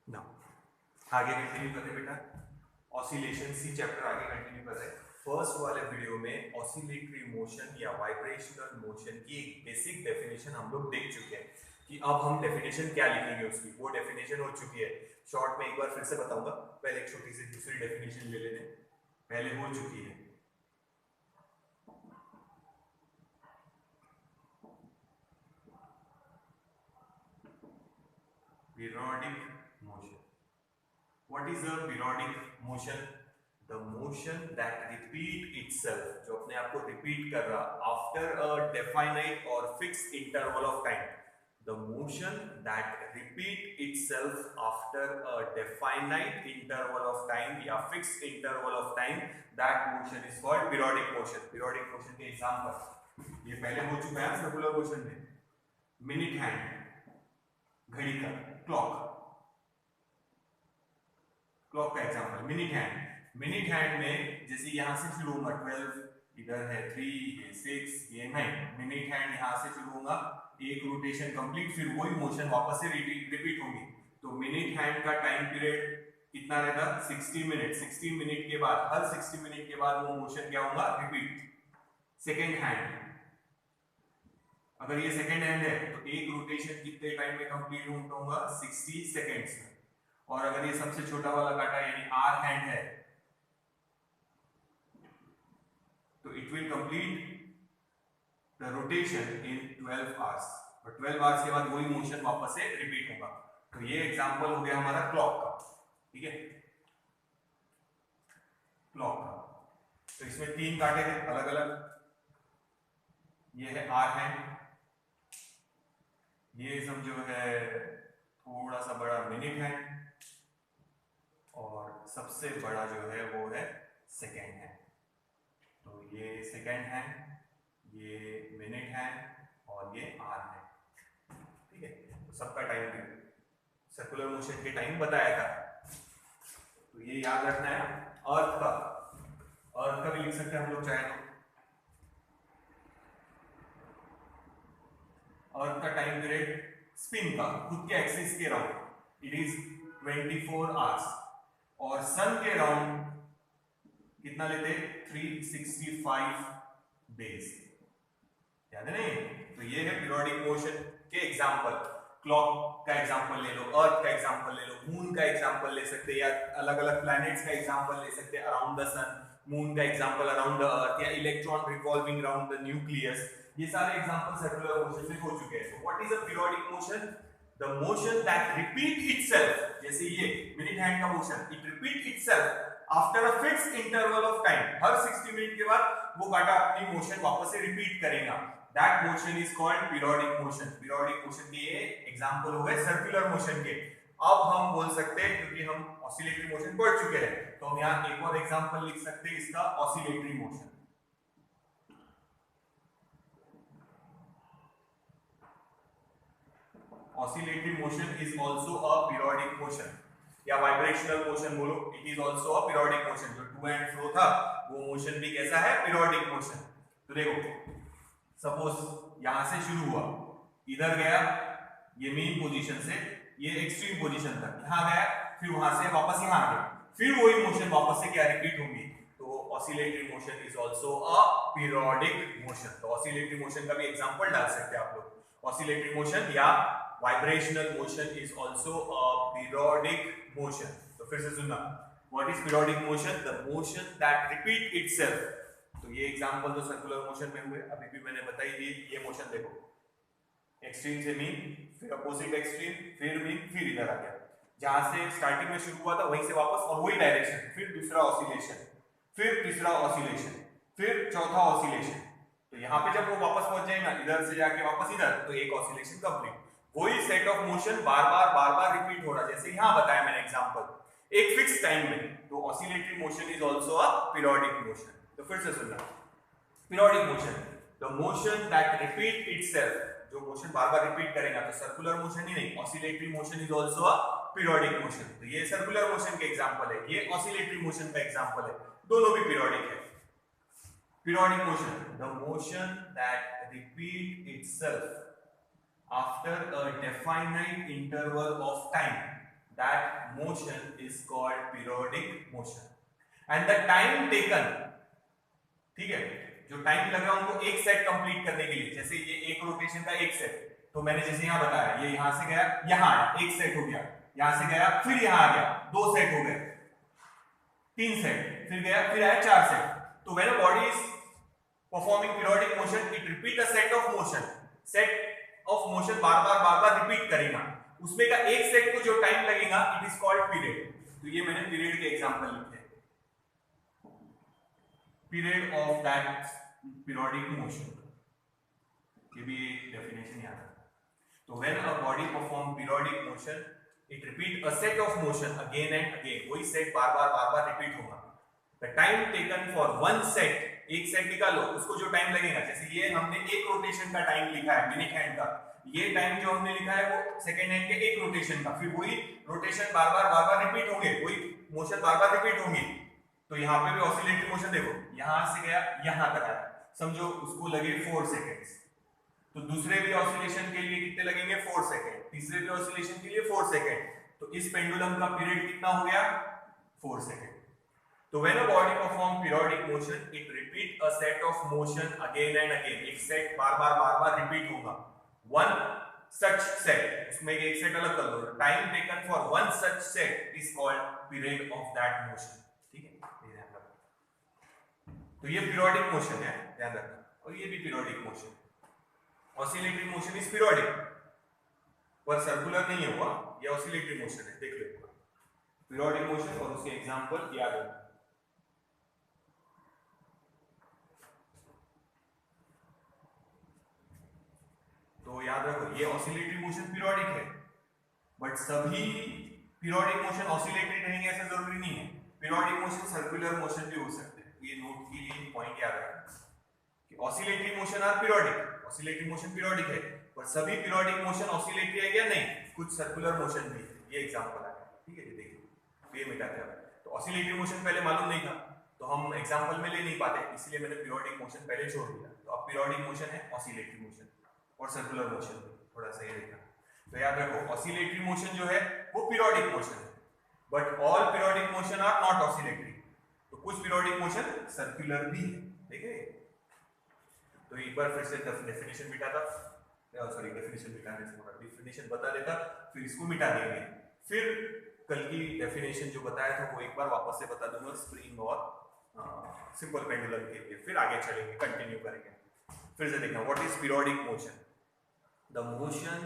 ना आगे कंटिन्यू करते बेटा, ऑसिलेशन सी चैप्टर आगे कंटिन्यू कर रहे हैं। फर्स्ट वाले वीडियो में ऑसिलेटरी मोशन या वाइब्रेशनल मोशन की एक बेसिक डेफिनेशन हम लोग देख चुके हैं कि अब हम डेफिनेशन क्या लिखेंगे उसकी, वो डेफिनेशन हो चुकी है। शॉर्ट में एक बार फिर से बताऊंगा, पहले एक छोटी सी दूसरी डेफिनेशन ले लेते हैं, पहले हो चुकी है। Periodic motion. What is a periodic motion? The motion that repeat itself, जो अपने आप को repeat कर रहा after a definite or fixed interval of time. The motion that repeat itself after a definite interval of time या fixed interval of time, that motion is called periodic motion. Periodic motion के example ये पहले हो चुका है circular motion में, minute hand घड़ी का, क्लॉक का एग्जांपल, मिनट हैंड में जैसे यहां से शुरू होगा 12, इधर है 3, ये 6, ये 9, मिनट हैंड यहां से शुरू होगा, एक रोटेशन कंप्लीट, फिर वही मोशन वापस से रिपीट होगी। तो मिनट हैंड का टाइम पीरियड कितना रहता, 60 मिनट। 60 मिनट के बाद, हर 60 मिनट के बाद वो मोशन क्या होगा, रिपीट। सेकेंड हैंड, अगर ये सेकेंड हैंड है तो एक रोटेशन कितने टाइम में कंप्लीट होगा, 60 सेकेंड्स में। और अगर ये सबसे छोटा वाला काटा यानी आर हैंड है तो it will complete the rotation in 12 hours, और 12 आवर्स के बाद वही मोशन वापस से रिपीट होगा। तो ये एग्जांपल हो गया हमारा क्लॉक का, ठीक है, क्लॉक का। तो इसमें 3 कांटे हैं अलग अलग, ये है आर हैंड, ये समझो है थोड़ा सा बड़ा मिनट हैंड, और सबसे बड़ा जो है वो है सेकेंड हैंड। तो ये सेकेंड हैंड, ये मिनट हैंड और ये आर हैंड, ठीक है। तो सबका टाइम भी सर्कुलर मोशन के टाइम बताया था, तो ये याद रखना है। अर्थ का भी लिख सकते हैं हम लोग चाहे तो। अर्थ का टाइम पीरियड स्पिन का खुद के एक्सिस के राउंड इट इज 24 आवर्स, और सन के राउंड कितना लेते, 365 डेज, याद है नहीं। तो ये है पीरियोडिक मोशन के एग्जांपल। क्लॉक का एग्जांपल ले लो, अर्थ का एग्जांपल ले लो, मून का एग्जांपल ले सकते हैं, या अलग अलग प्लैनेट्स का एग्जांपल ले सकते हैं अराउंड द सन, मून का एग्जांपल अराउंड द अर्थ, या electron revolving around the nucleus. ये सारे एग्जांपल सर्कुलर मोशन में हो चुके हैं। So what is a periodic motion? The motion that repeat itself, जैसे ये मिनट हैंड का motion, it repeat itself after a fixed interval of time. Her 60 minute के बाद वो कांटा अपनी मोशन वापस से रिपीट करेगा। That motion is called periodic motion. Periodic motion के ये एग्जांपल हो गए सर्कुलर मोशन के। अब हम बोल सकते हैं, क्योंकि हम ऑसिलेटरी मोशन पढ़ चुके हैं, तो हम यहाँ एक और एग्जांपल लिख सकते हैं इसका, oscillatory motion. Oscillatory motion is also a periodic motion, या वाइब्रेशनल मोशन बोलो, it is also a periodic motion. जो टू एंड फ्रो था वो मोशन भी कैसा है, पीरियोडिक मोशन। तो देखो, सपोज यहां से शुरू हुआ, इधर गया, ये मेन पोजीशन से ये एक्सट्रीम पोजीशन तक, यहां गया, फिर वहां से वापस यहां आ गया, फिर वही मोशन वापस से क्या रिपीट होगी। तो oscillatory motion is also a periodic motion. तो ऑसिलेटरी मोशन का भी एग्जांपल डाल सकते हैं आप लोग। ऑसिलेटरी मोशन या vibrational motion is also a periodic motion. तो फिर से सुनना, what is periodic motion? The motion that repeat itself. तो ये एग्जांपल तो सर्कुलर मोशन में हुए, अभी भी मैंने बताई दी। ये मोशन देखो, एक्सट्रीम से मीन, फिर अपोजिट एक्सट्रीम, फिर मीन, फिर इधर आ गया, जहां से स्टार्टिंग में शुरू हुआ था वहीं से वापस, और वही डायरेक्शन, फिर दूसरा ऑसिलेशन, फिर तीसरा ऑसिलेशन, फिर चौथा ऑसिलेशन। तो यहाँ पे जब वो वापस पहुंच जाएगा, इधर से जाके वापस इधर, तो एक ऑसिलेशन कंप्लीट। वही set of motion bar bar repeat हो रहा है, जैसे यहां बताया मैंने एग्जांपल, एक फिक्स टाइम में। तो oscillatory motion is also a periodic motion. तो फिर से सुनना, periodic motion, the motion that repeat itself, जो मोशन बार रिपीट करेगा। तो सर्कुलर मोशन ही नहीं, oscillatory motion is also a periodic motion. तो ये सर्कुलर मोशन के एग्जांपल है, ये ऑसिलेटरी मोशन का एग्जांपल है, दोनों भी पीरियोडिक है। Periodic motion, the motion that repeat itself after a definite interval of time, that motion is called periodic motion. And the time taken, ठीक है, जो टाइम लगा उनको एक सेट कंप्लीट करने के लिए, जैसे ये एक रोटेशन का एक सेट, तो मैंने जैसे यहां बताया, ये यहां से गया यहां आया, एक सेट हो गया, यहां से गया फिर यहां आ गया, दो सेट हो गए, तीन सेट, फिर गया फिर आया चार सेट. तो when a body is performing periodic motion, it repeat a set of motion. Set of motion bar bar repeat करेगा, उसमें का एक सेट को जो टाइम लगेगा इट इज कॉल्ड पीरियड. तो ये मैंने पीरियड के एग्जांपल लिखे, period of that periodic motion, ये भी डेफिनेशन याद है. तो when a body perform periodic motion, it repeat a set of motion again and again. वही सेट बार बार रिपीट होगा. The time taken for one set, एक सेट निकालो, उसको जो टाइम लगेगा, जैसे ये हमने एक रोटेशन का टाइम लिखा है मिनिट हैंड का, ये टाइम जो हमने लिखा है वो सेकंड हैंड के एक रोटेशन का, फिर वही रोटेशन बार बार रिपीट होंगे, वही मोशन बार बार रिपीट होंगी. तो यहाँ पे भी ऑसिलेटरी मोशन देखो, यहां से गया यहां तक आया, समझो उसको लगे 4 सेकंड्स. तो दूसरे भी ऑसिलेशन के लिए कितने लगेंगे 4 सेकंड, तीसरे भी ऑसिलेशन के लिए 4 सेकंड. तो इस पेंडुलम का पीरियड कितना हो गया 4 सेकंड. तो when a body perform periodic motion, it repeat a set of motion again and again. एक सेट बार बार रिपीट होगा. वन सच सेट, उसमें एक सेट अलग कर दो, time taken for one such set is called period of that motion. ठीक है, ये ध्यान रखना. तो ये पीरियोडिक मोशन है, ध्यान रखना. और ये भी periodic motion, oscillatory motion is periodic, पर सर्कुलर नहीं है हुआ, ये ऑसिलेटरी मोशन है. देख लो पीरियोडिक मोशन और उसके एग्जांपल याद रखना. तो याद रखो, ये ऑसिलेटरी मोशन पीरियोडिक है, बट सभी पीरियोडिक मोशन ऑसिलेटरी रहेंगे ऐसा जरूरी नहीं है. पीरियोडिक मोशन सर्कुलर मोशन भी हो सकते हैं. ये नोट के लिए पॉइंट याद रखना कि oscillatory motion are periodic, oscillatory motion periodic है, पर सभी पीरियोडिक मोशन ऑसिलेटरी है क्या? नहीं, कुछ सर्कुलर मोशन भी है. ये एग्जांपल आ गया. ठीक है, ये देखिए, ये मिटाते हैं. तो ऑसिलेटरी मोशन पहले मालूम नहीं था, तो हम एग्जांपल में ले नहीं पाते, इसलिए मैंने पीरियोडिक मोशन पहले छोड़ दिया. तो अब पीरियोडिक मोशन है ऑसिलेटरी मोशन और सर्कुलर मोशन, थोड़ा सा ये देखना. तो याद रखो, ऑसिलेटरी मोशन जो है वो पीरियोडिक मोशन है, but all periodic motion are not oscillatory. तो कुछ पीरियोडिक मोशन सर्कुलर भी है. देखिए, तो एक बार फिर से डेफिनेशन मिटाता, सॉरी डेफिनेशन मिटाने से थोड़ा डेफिनेशन बता देता, फिर इसको मिटा देंगे, फिर कल की डेफिनेशन जो बताया था वो एक बार वापस से बता दूंगा स्प्रिंग और सिंपल पेंडुलम के लिए, फिर आगे चलेंगे, कंटिन्यू करेंगे. फिर से देखना, what is periodic motion? The motion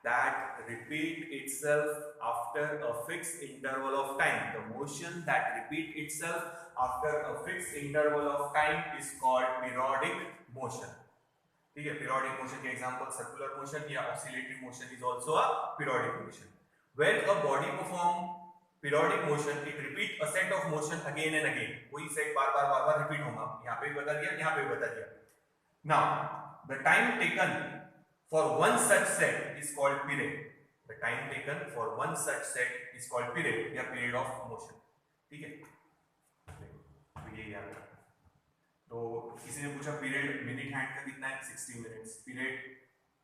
that repeat itself after a fixed interval of time. The motion that repeat itself after a fixed interval of time is called periodic motion. ठीक है, periodic motion के example circular motion या oscillatory motion is also a periodic motion. When a body perform periodic motion, it repeat a set of motion again and again. वही set बार बार repeat होगा. यहाँ पे भी बता दिया, यहाँ पे भी बता दिया. Now, the time taken for one such set is called period. The time taken for one such set is called period या period of motion. ठीक है, तो ये याद रखना. तो किसी ने पूछा पीरियड मिनट हैंड का कितना है 60 मिनट्स, पीरियड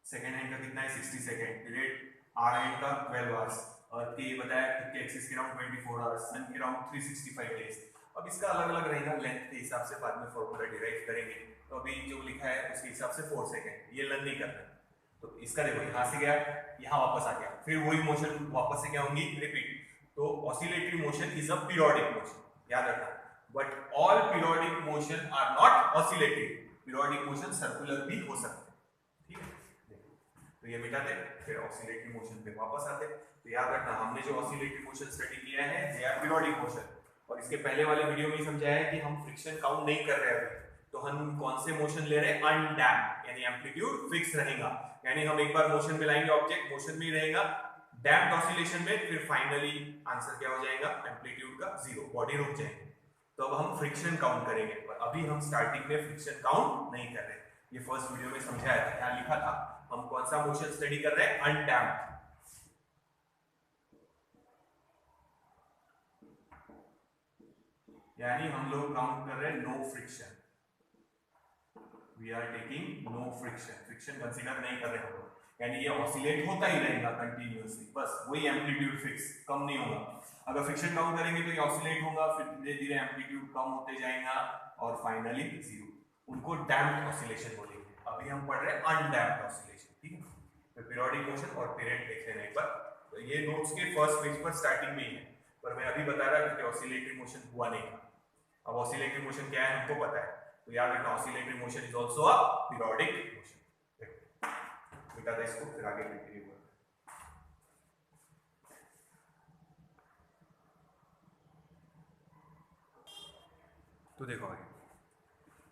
सेकंड हैंड का कितना है 60 सेकंड, पीरियड आर हैंड का 12 आवर्स, और ये बताया कि एक्सिस के अराउंड 24 आवर्स, सन के अराउंड 365 डेज. अब इसका अलग अलग रहेगा, लेंथ के हिसाब से बाद में फॉर्मूला डिराइव करेंगे. तो अभी जो लिखा है उसके हिसाब से 4 सेकंड, ये लर्न नहीं करना. तो इसका देखो, यहां से गया यहां वापस आ गया, फिर वही मोशन वापस से क्या होंगी रिपीट. तो oscillatory motion is a periodic motion, याद रखना. But all periodic motion are not oscillatory. Periodic motion circular भी हो सकते हैं. ठीक है, तो ये मिटाते, फिर ऑसिलेटरी मोशन पे वापस आते. तो याद रखना, हमने जो ऑसिलेटरी मोशन स्टडी किया है दे आर पीरियोडिक मोशन. और इसके पहले वाले वीडियो में समझाया है कि हम फ्रिक्शन काउंट नहीं कर रहे हैं. तो हम कौन से मोशन ले रहे हैं? अनडैम्प्ड, यानी एम्पलीट्यूड फिक्स रहेगा, यानी हम एक बार मोशन में लाएंगे, ऑब्जेक्ट मोशन में ही रहेगा, डैम्प्ड ऑसिलेशन में, फिर फाइनली आंसर क्या हो जाएगा? एम्पलीट्यूड का 0, बॉडी रुक जाएगी. तो अब हम फ्रिक्शन काउंट करेंगे, पर अभी हम स्टार्टिंग में फ्रिक्शन काउंट नहीं कर रहे. ये फर्स्ट वीडियो में समझाया था, यहाँ लिखा था हम कौन सा मोशन स्टडी कर रहे हैं? अनडैम्प्ड. यानी हम लोग काउंट कर रहे हैं no friction. We are taking no friction, friction consider नहीं कर रहे हम लोग. यानी ये ऑसिलेट होता ही रहेगा कंटिन्यूअसली, बस वही एम्पलीट्यूड फिक्स, कम नहीं होगा। अगर फ्रिक्शन डाउन करेंगे तो ये ऑसिलेट होगा, फिर धीरे धीरे एम्पलीट्यूड कम होते जाएगा और फाइनली जीरो। उनको डैम्प्ड ऑसिलेशन बोलेंगे। अभी हम पढ़ रहे हैं अनडैम्प्ड ऑसिलेशन, ठीक है। तो पीरियोडिक मोशन और पीरियड देख लेना एक बार। तो ये नोट्स के फर्स्ट पेज पर स्टार्टिंग में ही है, पर मैं अभी बता रहा कि ऑसिलेटरी मोशन हुआ नहीं था। अब ऑसिलेटरी मोशन क्या है हमको पता है, तो याद रखना oscillatory motion is also a periodic motion. बेटा था इसको, फिर आगे कंटिन्यू करते हैं। तो देखो आगे,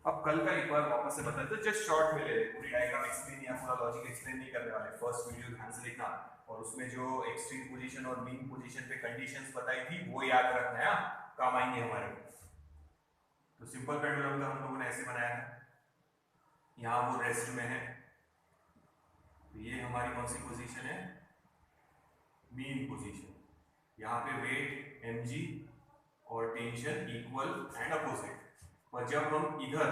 अब कल का एक बार वापस से बताते हैं, जस्ट शॉर्ट में ले ले, पूरी डायग्राम एक्सप्लेन या पूरा लॉजिक एक्सप्लेन नहीं करने वाले। फर्स्ट वीडियो ध्यान से देखना, और उसमें जो एक्सट्रीम पोजीशन और मीन पोजीशन पे कंडीशंस बताई थी वो याद रखना है, काम आएंगे हमारे। तो सिंपल पेंडुलम का हम लोगों ने ऐसे बनाया है, यहाँ वो रेस्ट में है, ये हमारी कौन सी पोजीशन है, मीन पोजीशन। यहाँ पे वेट mg और टेंशन इक्वल एंड अपोजिट। और जब हम इधर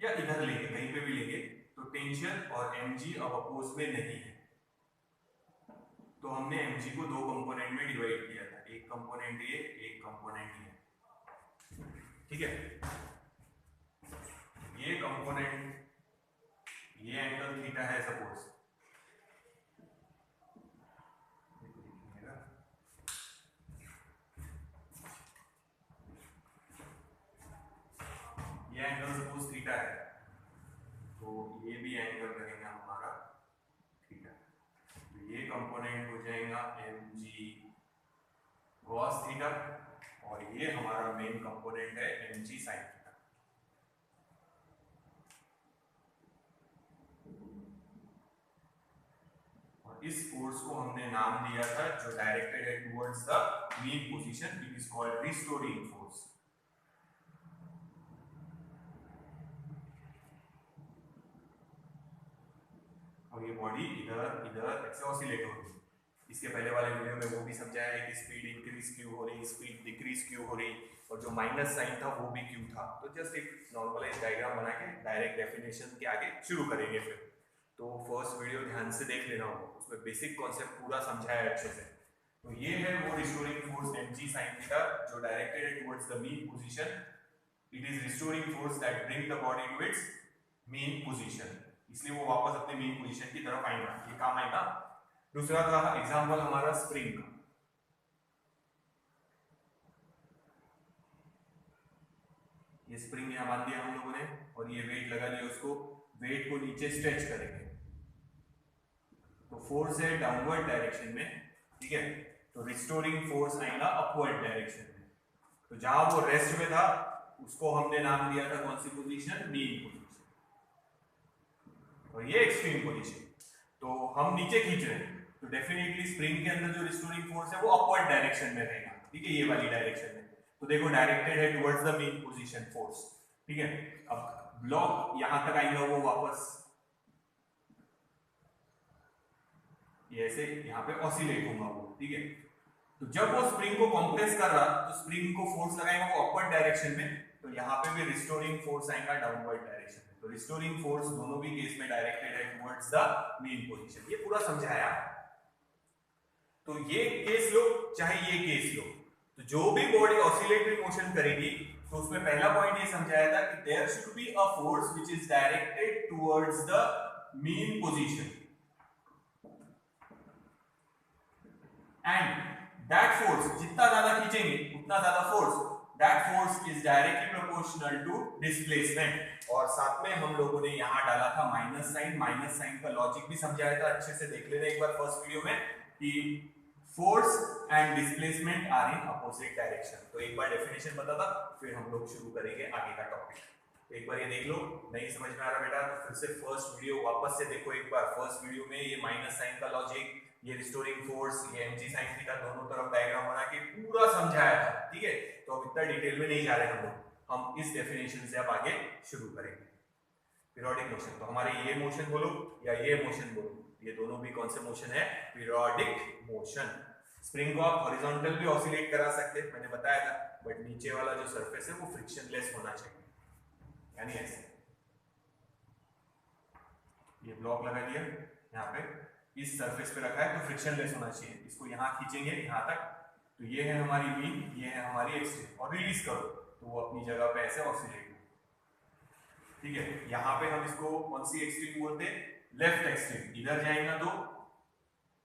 या इधर लेंगे, कहीं पे भी लेंगे, तो टेंशन और mg अब अपोज में नहीं है, तो हमने mg को दो कंपोनेंट में डिवाइड किया था, एक कंपोनेंट ये, एक कंपोनेंट ये, ठीक है। ये कंपोनेंट, ये एंगल थीटा है सपोज, ये एंगल सपोज थीटा है, तो ये भी एंगल रहेगा हमारा थीटा। तो ये कंपोनेंट हो जाएगा mg cos थीटा, और ये हमारा मेन कंपोनेंट है mg sin थीटा। और इस फोर्स को हमने नाम दिया था, जो डायरेक्टेड है towards the mean position, it is called restoring force. और ये बॉडी इधर इधर ऐसे ऑसिलेट हो रही है। इसके पहले वाले वीडियो में वो भी समझाया है कि स्पीड इंक्रीज क्यों हो रही, स्पीड डिक्रीज क्यों हो रही, और जो माइनस साइन था वो भी क्यों था। तो जस्ट एक नॉर्मलाइज डायग्राम बना के डायरेक्ट डेफिनेशन के आगे शुरू करेंगे फिर। तो फर्स्ट वीडियो ध्यान से देख लेना होगा, उसमें बेसिक कॉन्सेप्ट पूरा समझाया है अच्छे से। तो ये है वो restoring force mg sin theta, जो डायरेक्टेड है towards the mean position. It is restoring force that bring the body to its mean position, इसलिए वो वापस अपने मीन पोजीशन की तरफ आएगा, ये काम आएगा। दूसरा था एग्जांपल हमारा स्प्रिंग का। ये स्प्रिंग यहां बांध दिया हम लोगों ने, और ये वेट लगा दिया, उसको वेट को नीचे स्ट्रेच करेंगे, तो फोर्स है डाउनवर्ड डायरेक्शन में, ठीक है। तो रिस्टोरिंग फोर्स आएगा अपवर्ड डायरेक्शन में। तो जहां वो रेस्ट में था उसको हमने नाम दिया था कौन सी पोजीशन, मीन पोजीशन, और ये एक्सट्रीम पोजीशन। तो हम नीचे खींच रहे हैं, तो डेफिनेटली स्प्रिंग के अंदर जो रिस्टोरिंग फोर्स है वो अपवर्ड डायरेक्शन में रहेगा, ठीक है, ये वाली डायरेक्शन में। तो देखो डायरेक्टेड है towards the mean position force, ठीक है। अब ब्लॉक यहां तक आएगा वो वापस, ये ऐसे यहाँ पे ऑसिलेट होगा वो, ठीक है। तो जब वो स्प्रिंग को कंप्रेस कर रहा, तो स्प्रिंग को फोर्स लगाएगा वो अपवर्ड डायरेक्शन में, तो यहाँ पे भी रिस्टोरिंग फोर्स आएगा डाउनवर्ड डायरेक्शन में। तो रिस्टोरिंग फोर्स दोनों भी केस में डायरेक्टेड है टुवर्ड्स द मीन पोजीशन, ये पूरा समझाया। तो ये केस लो चाहे ये केस लो, तो जो भी बॉडी ऑसिलेटरी मोशन करेगी, तो उसमें पहला पॉइंट ये समझाया था कि there should be a force which is directed towards the mean position, and that force, जितना ज्यादा खींचेंगे उतना ज्यादा force, that force is directly proportional to displacement. और साथ में हम लोगों ने यहां डाला था माइनस साइन, माइनस साइन का लॉजिक भी समझाया था, अच्छे से देख लेना एक बार फर्स्ट वीडियो में, कि force and displacement are in opposite direction. तो एक बार डेफिनेशन बता था, फिर हम लोग शुरू करेंगे आगे का टॉपिक। तो एक बार ये देख लो, नहीं समझ में आ रहा बेटा तो फिर से फर्स्ट वीडियो वापस से देखो एक बार। फर्स्ट वीडियो में ये माइनस साइन का लॉजिक, ये रिस्टोरिंग फोर्स, ये mg sin थीटा, दोनों तरफ डायग्राम बना के पूरा समझाया था, ठीक है। तो अब इतना डिटेल में नहीं जा रहे हम लोग, हम इस डेफिनेशन से अब आगे शुरू करेंगे। पीरियोडिक मोशन, तो हमारे ये मोशन बोलो या ये मोशन बोलो, ये दोनों भी कौन से मोशन है, पीरियोडिक मोशन। स्प्रिंग को आप हॉरिजॉन्टल भी ऑसिलेट करा सकते हैं, मैंने बताया था, बट नीचे वाला जो सरफेस है वो फ्रिक्शनलेस होना चाहिए, यानी ऐसे। ये ब्लॉक लगा दिया यहाँ पे, इस सरफेस पे रखा है तो फ्रिक्शनलेस होना चाहिए। इसको यहाँ खींचेंगे यहाँ तक, तो ये है हमारी मीन, ये है हमारी एक्सट्रीम, और रिलीज करो तो वो अपनी जगह पे ऐसे ऑसिलेट हो। ठीक है, यहाँ पे हम इसको कौन सी एक्सट्रीम बोलते हैं? Left extreme. इधर जाएगा तो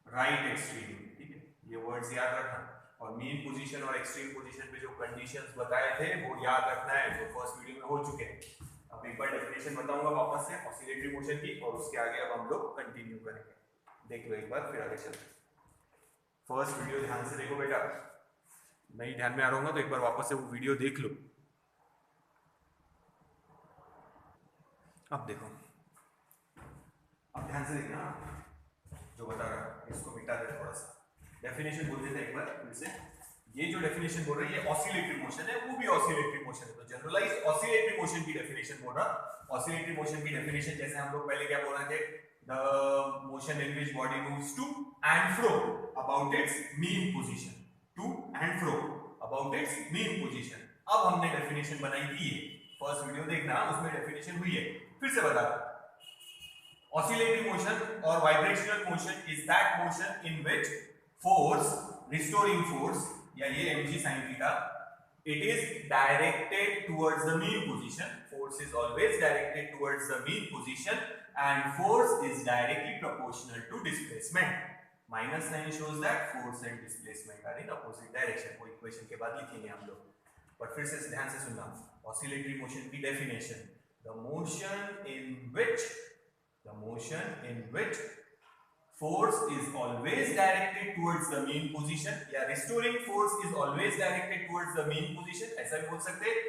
राइट एक्सट्रीम। ठीक है, ये वर्ड्स याद रखना। और मीन पोजीशन और एक्सट्रीम पोजीशन पे जो कंडीशंस बताए थे वो याद रखना है, जो फर्स्ट वीडियो में हो चुके हैं। अब एक बार डेफिनेशन बताऊंगा वापस से ऑसिलेटरी मोशन की, और उसके आगे अब हम लोग कंटिन्यू करेंगे। देख लो एक बार, फिर आगे चलते हैं। फर्स्ट वीडियो ध्यान से देखो बेटा, नहीं ध्यान में आ रहा होगा तो एक बार वापस से वो वीडियो देख लो। अब देखो, अब ध्यान से देखना, जो बता रहा है इसको मिटा दे थोड़ा सा। डेफिनेशन बोल देते हैं एक बार फिर से। ये जो डेफिनेशन बोल रहा है ये ऑसिलेटरी मोशन है, वो भी ऑसिलेटरी मोशन है। तो जनरलाइज ऑसिलेटरी मोशन की डेफिनेशन बोल रहा। ऑसिलेटरी मोशन की डेफिनेशन जैसे हम लोग पहले क्या बोल रहे थे, the motion in which body moves to and fro about its mean position, to and fro about its mean position. अब हमने डेफिनेशन बनाई थी, फर्स्ट वीडियो देखना, उसमें डेफिनेशन हुई है, फिर से बता रहा। Oscillatory motion or vibrational motion is that motion in which force, restoring force, या ये mg sin theta, it is directed towards the mean position. Force is always directed towards the mean position and force is directly proportional to displacement. Minus sign shows that force and displacement are in opposite direction. वो equation के बाद लिखेंगे हम लोग, पर फिर से ध्यान से सुनना। Oscillatory motion की definition, the motion in which force is always directed towards the mean position, या restoring force is always directed towards the mean position, ऐसा भी बोल सकते हैं,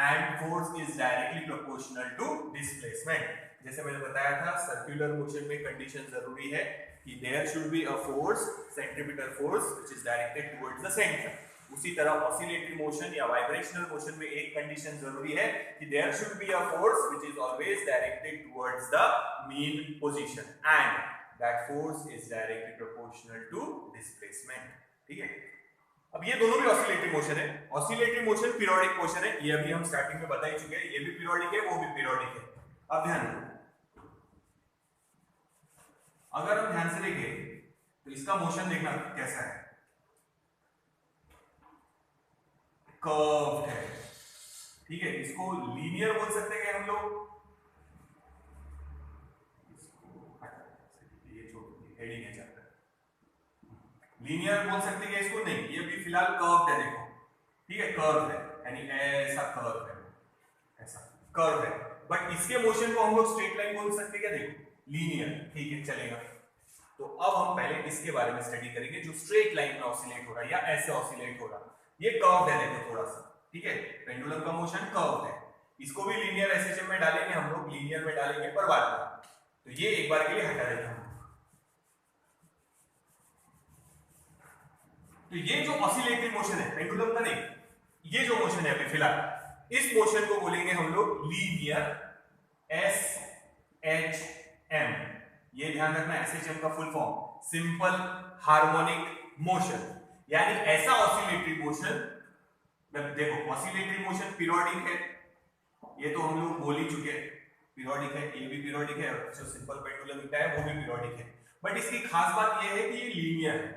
and force is directly proportional to displacement. जैसे मैंने बताया था सर्कुलर मोशन में कंडीशन जरूरी है कि there should be a force, centripetal force, which is directed towards the center. उसी तरह ऑसिलेटरी मोशन या वाइब्रेशनल मोशन में एक कंडीशन जरूरी है कि there should be a force which is always directed towards the mean position and that force is directly proportional to displacement. ठीक है, अब ये दोनों भी ऑसिलेटरी मोशन है। ऑसिलेटरी मोशन पीरियोडिक मोशन है, ये अभी हम स्टार्टिंग में बता ही चुके हैं, ये भी पीरियोडिक है, वो भी पीरियोडिक है। अब ध्यान दो, अगर हम ध्यान से देखें तो इसका मोशन देखना कैसा है, कर्व्ड है। ठीक है, इसको लीनियर बोल सकते हैं हम लोग, इसको ये छोड़ हेडिंग है चैप्टर, लीनियर बोल सकते हैं इसको, नहीं, ये भी फिलहाल कर्व्ड है। देखो, ठीक है, कर्व है, यानी ऐसा कर्व है, ऐसा कर्व है, बट इसके मोशन को हम लोग स्ट्रेट लाइन बोल सकते हैं क्या? देखो लीनियर, ठीक है, चलेगा। तो अब हम पहले इसके बारे में स्टडी करेंगे जो स्ट्रेट लाइन में ऑसिलेट हो रहा है या ऐसे ऑसिलेट हो रहा है। ये कर्व्ड है, देखो थोड़ा सा, ठीक है, पेंडुलम का मोशन कर्व्ड है। इसको भी लीनियर एसएचएम में डालेंगे हम लोग, लीनियर में डालेंगे पर बाद में, तो ये एक बार के लिए हटा देते हैं। तो ये जो ऑसिलेटरी मोशन है पेंडुलम का नहीं, ये जो मोशन है अभी फिलहाल, इस मोशन को बोलेंगे हम लोग लीनियर एसएचएम। ये ध्यान रखना, एसएचएम का full form simple harmonic motion, यानी ऐसा ऑसिलेटरी मोशन। देखो ऑसिलेटरी मोशन पीरियोडिक है, ये तो हम लोग बोल ही चुके हैं, पीरियोडिक है, ये भी पीरियोडिक है, जो सिंपल पेंडुलम होता है वो भी पीरियोडिक है। बट इसकी खास बात ये है कि ये लीनियर है।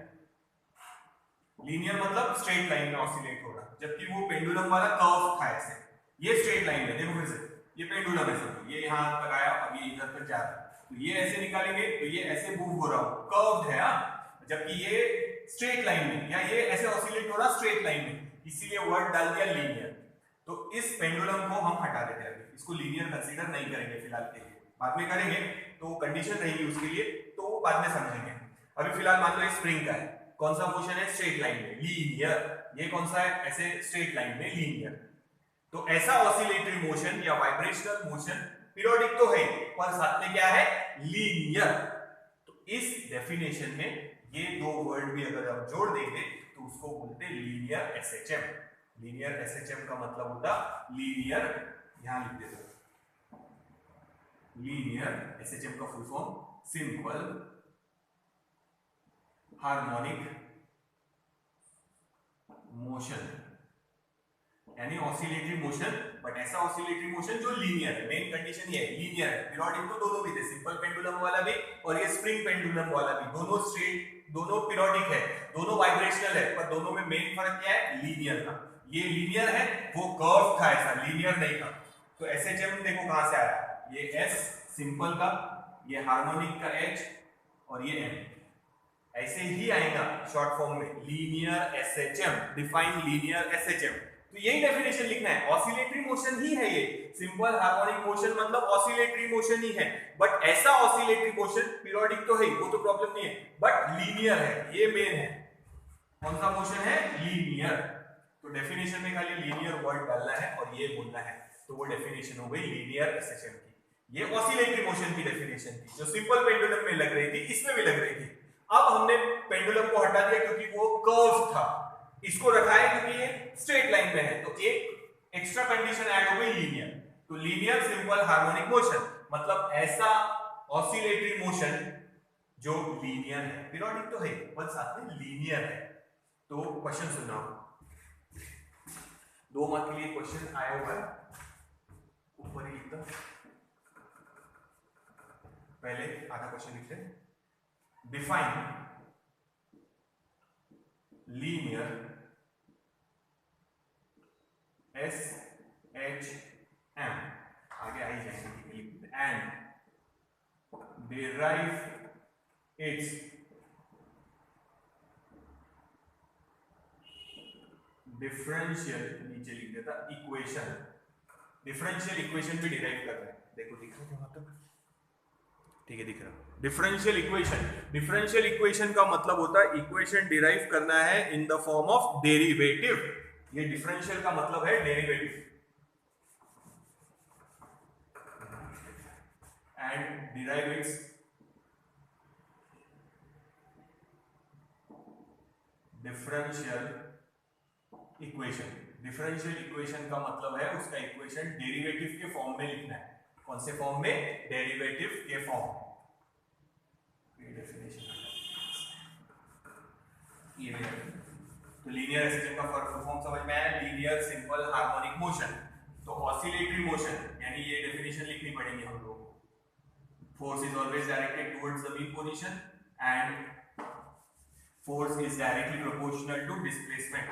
लीनियर मतलब स्ट्रेट लाइन में ऑसिलेट हो रहा है, जबकि वो पेंडुलम वाला कर्व था ऐसे, ये स्ट्रेट लाइन है। देखो फिर से, ये पेंडुलम है, सब ये यहां तक आया, अब ये इधर तक जा रहा है, तो ये ऐसे निकालेंगे तो ये ऐसे मूव हो रहा हो, कर्व्ड है, जबकि ये स्ट्रेट लाइन में, या ये ऐसे ऑसिलेट हो रहा स्ट्रेट लाइन में, इसीलिए वर्ड डाल दिया लीनियर। तो इस पेंडुलम को हम हटा देते हैं, इसको लीनियर कंसीडर नहीं करेंगे फिलहाल के लिए, बाद में करेंगे, तो कंडीशन रहेगी उसके लिए, तो बाद में समझेंगे। अभी फिलहाल मान लो ये स्प्रिंग का है, कौन सा मोशन है? स्ट्रेट लाइन में, लीनियर। ये कौन सा है? ऐसे स्ट्रेट लाइन में, लीनियर। तो ऐसा ऑसिलेटरी मोशन या वाइब्रेशनल मोशन पीरियोडिक तो है, पर साथ में क्या है? लीनियर। तो इस डेफिनेशन में ये दो वर्ड भी अगर हम जोड़ देंगे तो उसको बोलते हैं लीनियर एसएचएम। लीनियर एसएचएम का मतलब होता लीनियर, यहां लिख देते हैं, लीनियर एसएचएम का full form simple harmonic motion. यानी ऑसिलेटरी मोशन, बट ऐसा ऑसिलेटरी मोशन जो लीनियर है। मेन कंडीशन ये है लीनियर है। पीरियोडिक तो दोनों भी थे, सिंपल पेंडुलम वाला भी और ये स्प्रिंग पेंडुलम वाला भी, दोनों स्ट्रेट, दोनों पीरियोडिक है, दोनों वाइब्रेशनल है, पर दोनों में मेन फर्क क्या है? लीनियर था। ये लीनियर है, वो कर्व था, ऐसा लीनियर नहीं था। तो एसएचएम देखो कहां से आया, ये एस सिंपल का, ये हार्मोनिक का एच और ये एम, ऐसे ही आएगा शॉर्ट फॉर्म में linear SHM, define linear SHM. तो यही डेफिनेशन लिखना है, ऑसिलेटरी मोशन ही है ये, सिंपल हार्मोनिक मोशन मतलब ऑसिलेटरी मोशन ही है, बट ऐसा ऑसिलेटरी मोशन, पीरियोडिक तो है वो तो प्रॉब्लम नहीं है, बट लीनियर है, ये मेन है। कौन सा मोशन है? लीनियर। तो डेफिनेशन में खाली लीनियर वर्ड डालना है और ये बोलना है, तो वो डेफिनेशन हो गई लीनियर एसएचएम की। ये ऑसिलेटरी मोशन की डेफिनेशन थी, जो सिंपल पेंडुलम में लग रही थी, इसमें भी लग रही थी। अब हमने पेंडुलम को हटा दिया क्योंकि वो कर्व था, इसको रखा है क्योंकि ये स्ट्रेट लाइन में है, तो एक एक्स्ट्रा कंडीशन ऐड हो गई लीनियर। तो लीनियर सिंपल हार्मोनिक मोशन मतलब ऐसा ऑसिलेटरी मोशन जो लीनियर है, पीरियोडिक तो है पर साथ में लीनियर है। तो क्वेश्चन सुनना, 2 मार्क के लिए क्वेश्चन आया हुआ है, ऊपर ही लिखता, पहले आधा क्वेश्चन लिखते हैं। Define linear SHM, आगे आ ही जाएंगे, and derive its differential, नीचे लिख देता इक्वेशन, डिफरेंशियल इक्वेशन भी डिराइव कर रहे हैं, देखो दिख रहा है वहां तक, ठीक है दिख रहा। डिफरेंशियल इक्वेशन, डिफरेंशियल इक्वेशन का मतलब होता है इक्वेशन डिराइव करना है in the form of derivative. ये डिफरेंशियल का मतलब है derivative. And derive it's differential equation. Differential equation का मतलब है उसका इक्वेशन डेरिवेटिव के फॉर्म में लिखना है। कौन से फॉर्म में? डेरिवेटिव के फॉर्म। तो लीनियर एसएचएम का फॉर्म समझ में आया, लीनियर सिंपल हार्मोनिक मोशन। तो ऑसिलेटरी मोशन यानी ये डेफिनेशन लिखनी पड़ेगी हम लोगों को। Force is always directed towards the mean position and force is directly proportional to displacement.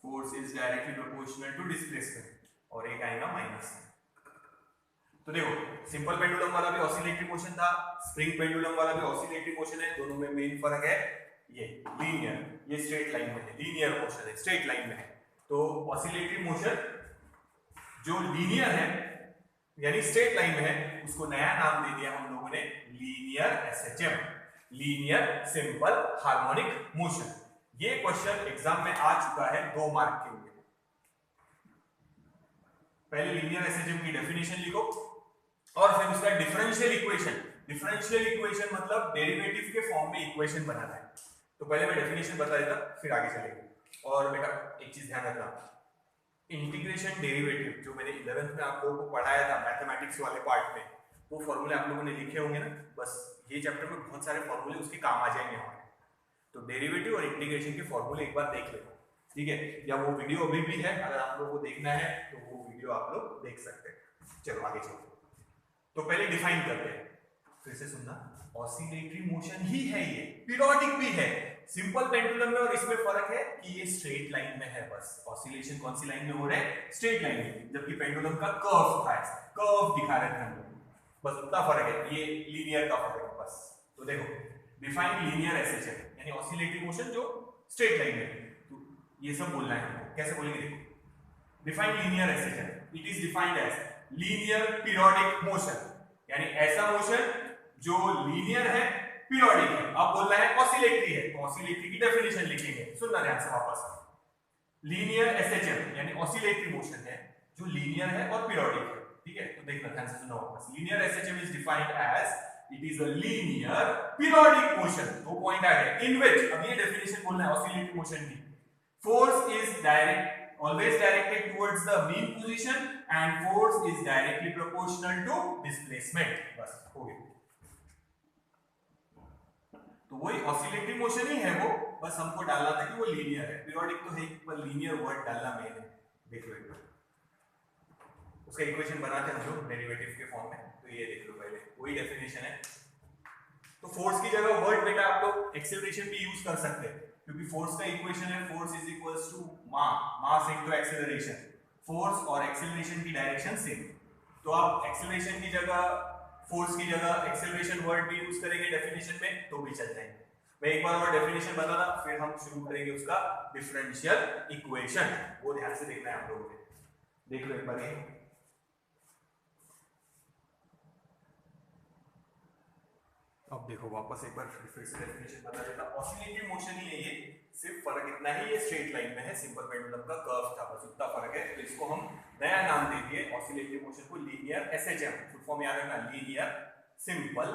Force is directly proportional to displacement, और एक आएगा माइनस। तो देखो सिंपल पेंडुलम वाला भी ऑसिलेटरी मोशन था, स्प्रिंग पेंडुलम वाला भी ऑसिलेटरी मोशन है, दोनों में मेन फर्क है ये लीनियर, ये स्ट्रेट लाइन में है, लीनियर मोशन है, स्ट्रेट लाइन में है। तो ऑसिलेटरी मोशन जो लीनियर है यानी स्ट्रेट लाइन में है, उसको नया नाम दे दिया हम लोगों ने linear SHM, linear simple harmonic motion. ये क्वेश्चन एग्जाम में आ चुका है 2 मार्क के लिए। पहले लीनियर एसएचएम की डेफिनेशन लिखो और फिर उसका डिफरेंशियल इक्वेशन। डिफरेंशियल इक्वेशन मतलब डेरिवेटिव के फॉर्म में इक्वेशन बनाना है। तो पहले मैं डेफिनेशन बता देता फिर आगे चलेंगे। और बेटा एक चीज ध्यान रखना, इंटीग्रेशन डेरिवेटिव जो मैंने 11th में आप लोगों को पढ़ाया था मैथमेटिक्स वाले पार्ट में, वो फॉर्मूले आप लोगों ने लिखे होंगे ना, बस ये चैप्टर में बहुत सारे फॉर्मूले उसके काम आ जाएंगे हमारे। तो डेरिवेटिव और इंटीग्रेशन के फॉर्मूले एक बार देख लेना, ठीक है? या वो वीडियो अभी भी है, अगर आप लोगों को देखना है तो वो वीडियो आप लोग देख सकते हैं। चलो आगे चलो। तो पहले डिफाइन करते हैं, फिर से सुनना, ऑसिलेटरी मोशन ही है ये, पीरियोडिक भी है। सिंपल पेंडुलम में और इसमें फर्क है कि ये स्ट्रेट लाइन में है, बस ऑसिलेशन कौन सी लाइन में हो रहा है? स्ट्रेट लाइन में, जबकि पेंडुलम का कर्व था, ऐसा कर्व दिखा रहे थे हम लोग, बस उतना फर्क है, ये लीनियर का फर्क है बस। तो देखो डिफाइन लीनियर एसएचएम यानी ऑसिलेटरी मोशन जो स्ट्रेट लाइन में है, तो ये सब बोलना है हमको। कैसे बोलेंगे देखो, define linear SHM, it is defined as linear periodic motion, यानी ऐसा मोशन जो लीनियर है, पीरियोडिक है। अब बोलना है ऑसिलेटरी है, तो ऑसिलेटरी की डेफिनेशन लिखेंगे, सुनना ध्यान से वापस। लीनियर एसएचएम यानी ऑसिलेटरी मोशन है जो लीनियर है और पीरियोडिक है, ठीक है? तो देखना ध्यान से सुनो वापस। Linear SHM is defined as it is a linear periodic motion. 2 point आ गए, इन विच, अब ये डेफिनेशन बोलना है ऑसिलेटरी मोशन की, force is direct always directed towards the mean position and force is directly proportional to displacement। बस हो गया। तो वही ऑसिलेटरी मोशन ही है वो, बस हमको डालना था कि वो लीनियर है, पीरियोडिक तो है पर लीनियर वर्ड डालना मेन है। देख लो एक बार, उसका इक्वेशन बनाते हैं हम लोग डेरिवेटिव के फॉर्म में। तो ये देख लो पहले, वही डेफिनेशन है। तो फोर्स की जगह वर्ड बेटा आप लोग एक्सेलरेशन भी यूज कर सकते हैं, क्योंकि फोर्स का इक्वेशन है force is equals to mass into acceleration. Force और एक्सेलरेशन की डायरेक्शन सेम, तो आप एक्सेलरेशन की जगह फोर्स की जगह एक्सेलरेशन वर्ड भी यूज करेंगे डेफिनेशन में तो भी चल जाएंगे। मैं एक बार और डेफिनेशन बताना, फिर हम शुरू करेंगे उसका डिफरेंशियल इक्वेशन। वो ध्यान से देखना है आप लोगों को, देख लो एक बार ये। अब देखो वापस एक बार फिर से डेफिनेशन बता देता। ऑसिलेटरी मोशन ही है ये, सिर्फ फर्क इतना ही, ये स्ट्रेट लाइन में है, सिंपल पेंडुलम का कर्व था, बस उतना फर्क है। तो इसको हम नया नाम दे दिए ऑसिलेटरी मोशन को, लीनियर एसएचएम। फुल फॉर्म याद रखना, linear simple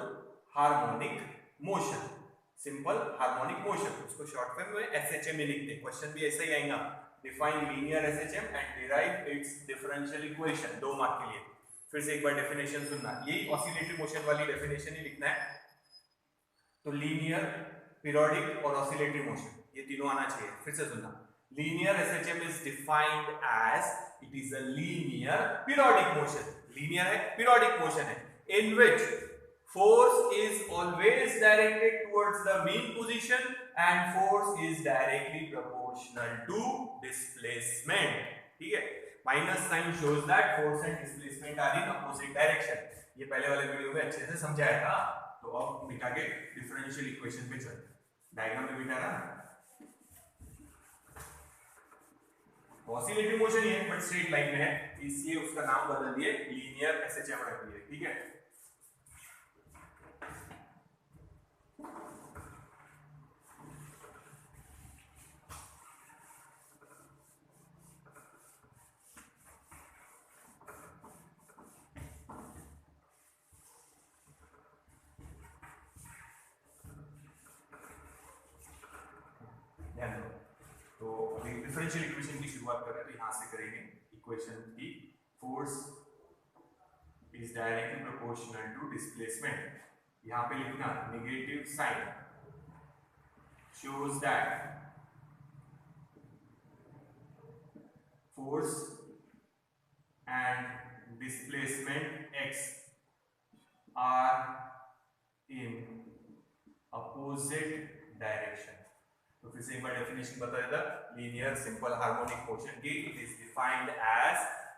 harmonic motion. Simple harmonic motion, उसको शॉर्ट फॉर्म में एसएचएम ही लिखते हैं। क्वेश्चन भी ऐसा ही आएगा, define linear SHM and derive it's differential equation, 2 mark के लिए। फिर से एक बार डेफिनेशन सुनना, यही ऑसिलेटरी मोशन वाली डेफिनेशन ही लिखना है। तो लीनियर, पीरियोडिक और ऑसिलेटरी मोशन, ये तीनों आना चाहिए। फिर से सुनना, linear SHM is defined as it is a linear periodic motion. Linear है, पीरियोडिक मोशन है, in which force is always directed towards the mean position and force is directly proportional to displacement। ठीक है, minus sign shows that force and displacement are in opposite direction। ये पहले वाले video में अच्छे से समझाया था। तो अब बिठा के डिफरेंशियल इक्वेशन पे चलते हैं, डायग्राम में बिठा रहा। ऑसिलेटरी मोशन ही है बट स्ट्रेट लाइन में है, इसलिए उसका नाम बदल दिए, लीनियर एसएचएम रख दिए। ठीक है, तो अभी डिफरेंशियल इक्वेशन की शुरुआत कर रहे हैं, तो यहां से करेंगे इक्वेशन की। Force is directly proportional to displacement, यहां पे लिखना negative sign shows that force and displacement x are in opposite direction। तो फिर से एक बार डेफिनेशन बता देता, लीनियर सिंपल हार्मोनिक मोशन की, it is defined as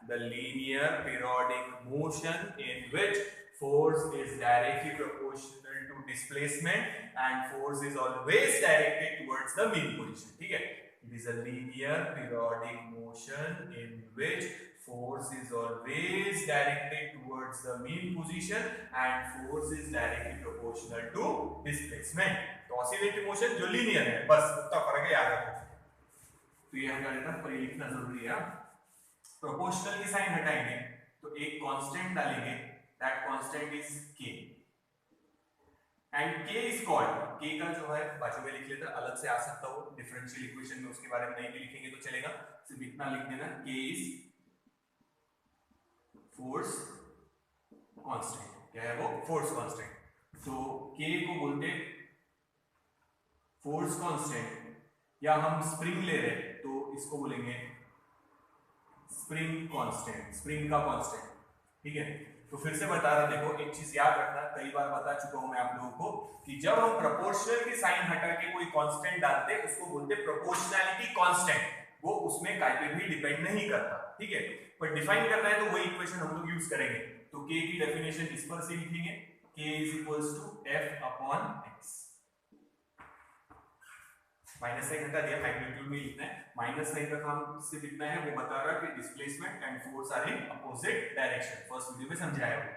the linear periodic motion in which force is directly proportional to displacement and force is always directed towards the mean position। ठीक है, it is a linear periodic motion in which force is always directed towards the mean position and force is directly proportional to displacement। तो oscillatory motion जो linear है, बस उतना फर्क है, याद रखो। तो ये हटा देता, पर ये लिखना जरूरी है। प्रोपोर्शनल की साइन हटाएंगे तो एक कांस्टेंट डालेंगे, that constant is k and k is called, k का जो है बाजू में लिख लेता, अलग से आ सकता हो डिफरेंशियल इक्वेशन में, उसके बारे में नहीं भी लिखेंगे तो चलेगा, सिर्फ इतना लिख देना, k is फोर्स कांस्टेंट। क्या है वो? Force constant. तो k को बोलते फोर्स कांस्टेंट, या हम स्प्रिंग ले रहे तो इसको बोलेंगे स्प्रिंग कांस्टेंट, स्प्रिंग का कांस्टेंट। ठीक है, तो फिर से बता रहा, देखो एक चीज याद रखना, कई बार बता चुका हूं मैं आप लोगों को कि जब हम प्रोपोर्शनल की साइन हटा के कोई कांस्टेंट डालते हैं उसको बोलते हैं प्रोपोर्शनैलिटी कांस्टेंट, वो उसमें काय पे भी डिपेंड नहीं करता। ठीक है, पर डिफाइन करना है तो वही इक्वेशन हम लोग यूज करेंगे। तो k की डेफिनेशन इस पर से लिखेंगे, k is equals to f upon x। Minus sign हटा दिया, मैग्नीट्यूड में लिखना है, माइनस साइन का काम से लिखना है, वो बता रहा है कि displacement and force are in opposite direction, first video में समझाया वो।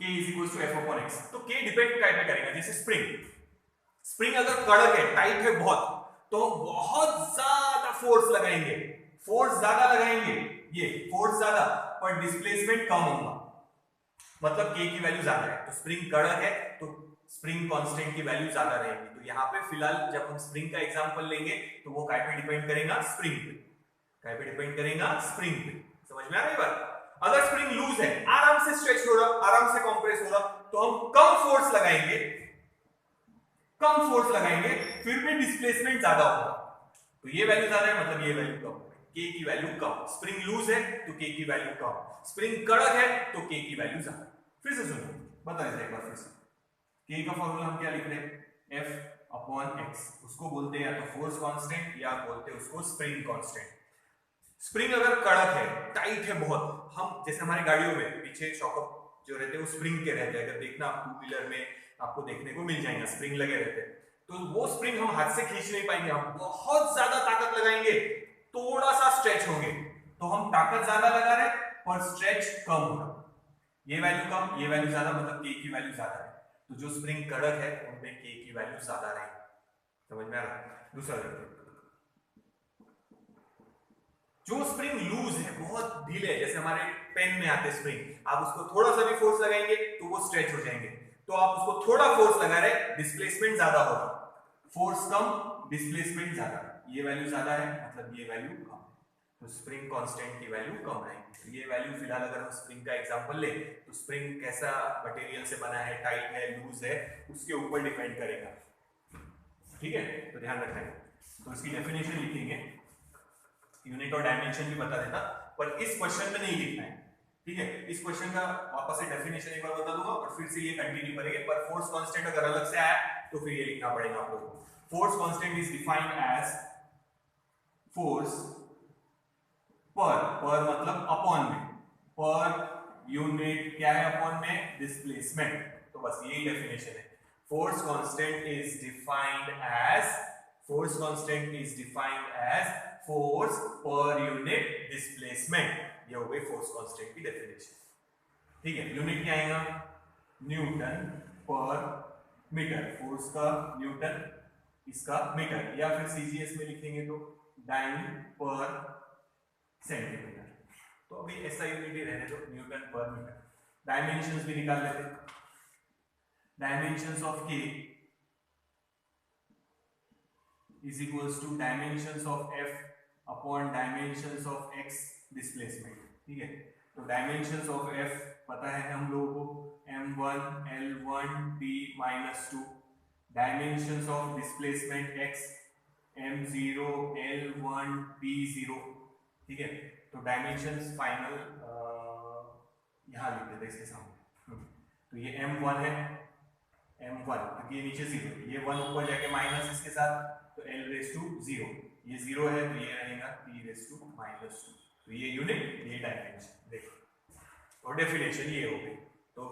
k is equals to f upon x। तो k डिपेंड काय पे करेगा, जैसे स्प्रिंग अगर कड़क है, टाइट है बहुत, तो बहुत ज्यादा फोर्स लगाएंगे, फोर्स ज्यादा लगाएंगे, ये फोर्स ज्यादा पर डिस्प्लेसमेंट कम होगा, मतलब k की वैल्यू ज्यादा है। तो स्प्रिंग कड़क है तो स्प्रिंग कांस्टेंट की वैल्यू ज्यादा रहेगी। तो यहाँ पे फिलहाल जब हम स्प्रिंग का एग्जांपल लेंगे तो वो काय पे डिपेंड करेगा, स्प्रिंग पे। काय पे डिपेंड करेगा, स्प्रिंग पे। समझ में आ रही बात? अगर स्प्रिंग लूज है, आराम से स्ट्रेच हो रहा, आराम से कंप्रेस हो रहा, तो हम कम फोर्स लगाएंगे, फिर भी डिस्प्लेसमेंट ज्यादा होगा। तो ये वैल्यू ज्यादा है मतलब ये वैल्यू कम होगी। के की वैल्यू कम। स्प्रिंग लूज है तो के की वैल्यू कम, स्प्रिंग कड़क है तो के की वैल्यू ज्यादा। फिर से सुनो, बता देते एक बार फिर से। के का फॉर्मूला हम क्या लिख रहे हैं, एफ अपॉन एक्स। उसको बोलते हैं या तो फोर्स कांस्टेंट या बोलते हैं उसको स्प्रिंग कांस्टेंट। स्प्रिंग अगर कड़क है, टाइट है बहुत, हम जैसे हमारे गाड़ियों में पीछे शॉकअप जो रहते हैं वो स्प्रिंग के रहते हैं, अगर देखना आप टू व्हीलर में आपको देखने को मिल जाएगा स्प्रिंग लगे रहते हैं, तो वो स्प्रिंग हम हाथ से खींच नहीं पाएंगे, हम बहुत ज्यादा ताकत लगाएंगे थोड़ा सा स्ट्रेच होंगे। तो हम ताकत ज्यादा लगा रहे पर स्ट्रेच कम हो रहा, ये वैल्यू कम ये वैल्यू ज्यादा, मतलब के की वैल्यू ज्यादा है। तो जो स्प्रिंग कड़क है उनमें के की वैल्यू ज्यादा रहेगी। समझ में आ रहा है? दूसरा देखते, जो स्प्रिंग लूज है बहुत ढीले है, जैसे हमारे पेन में आते स्प्रिंग, आप उसको थोड़ा सा भी फोर्स लगाएंगे तो वो स्ट्रेच हो जाएंगे। तो आप उसको थोड़ा फोर्स लगा रहे, डिस्प्लेसमेंट ज्यादा होगा, फोर्स कम डिस्प्लेसमेंट ज्यादा, ये वैल्यू ज्यादा है मतलब ये वैल्यू कम, तो स्प्रिंग कांस्टेंट की वैल्यू कम रहेगी। तो ये वैल्यू फिलहाल अगर हम स्प्रिंग का एग्जांपल ले तो स्प्रिंग कैसा मटेरियल से बना है, टाइट है लूज है, उसके ऊपर डिपेंड करेगा। ठीक है, तो ध्यान रखना है। तो इसकी डेफिनेशन लिखेंगे, यूनिट और डायमेंशन भी बता देता, पर इस क्वेश्चन में नहीं लिखना है। ठीक है, इस क्वेश्चन का वापस से डेफिनेशन एक बार बता दूंगा और फिर से ये कंटिन्यू करेंगे। पर फोर्स कांस्टेंट अगर अलग से आया तो फिर ये लिखना पड़ेगा आप लोगों को। Force constant is defined as force पर मतलब अपॉन में, पर यूनिट क्या है अपॉन में, डिस्प्लेसमेंट। तो बस यही डेफिनेशन है। Force constant is defined as force पर यूनिट डिस्प्लेसमेंट। ये हो गई फोर्स कांस्टेंट की डेफिनेशन। ठीक है, यूनिट क्या आएगा, न्यूटन पर मीटर, फोर्स का न्यूटन, इसका मीटर, या फिर सीजीएस में लिखेंगे तो डाइन पर सेंटीमीटर। तो अभी ऐसा यूनिट ही रहने दो, न्यूटन पर मीटर। डायमेंशंस भी निकाल लेते हैं। डायमेंशंस ऑफ के is equals to dimensions of f upon dimensions of x displacement। ठीक है, तो dimensions of f पता है हम लोगों को, m1 l1 p minus 2, dimensions of displacement x m0 l1 p0। ठीक है, तो dimensions फाइनल यहां लिख देते इसके सामने। तो ये m1 है, m1 क्योंकि ये नीचे 0, ये 1 ऊपर जाके माइनस इसके साथ, तो l रेस टू 0, ये 0 है तो ये रहेगा p रेस टू -2। तो ये यूनिट, ये डायमेंशन। देखो और डेफिनेशन ये हो गई। तो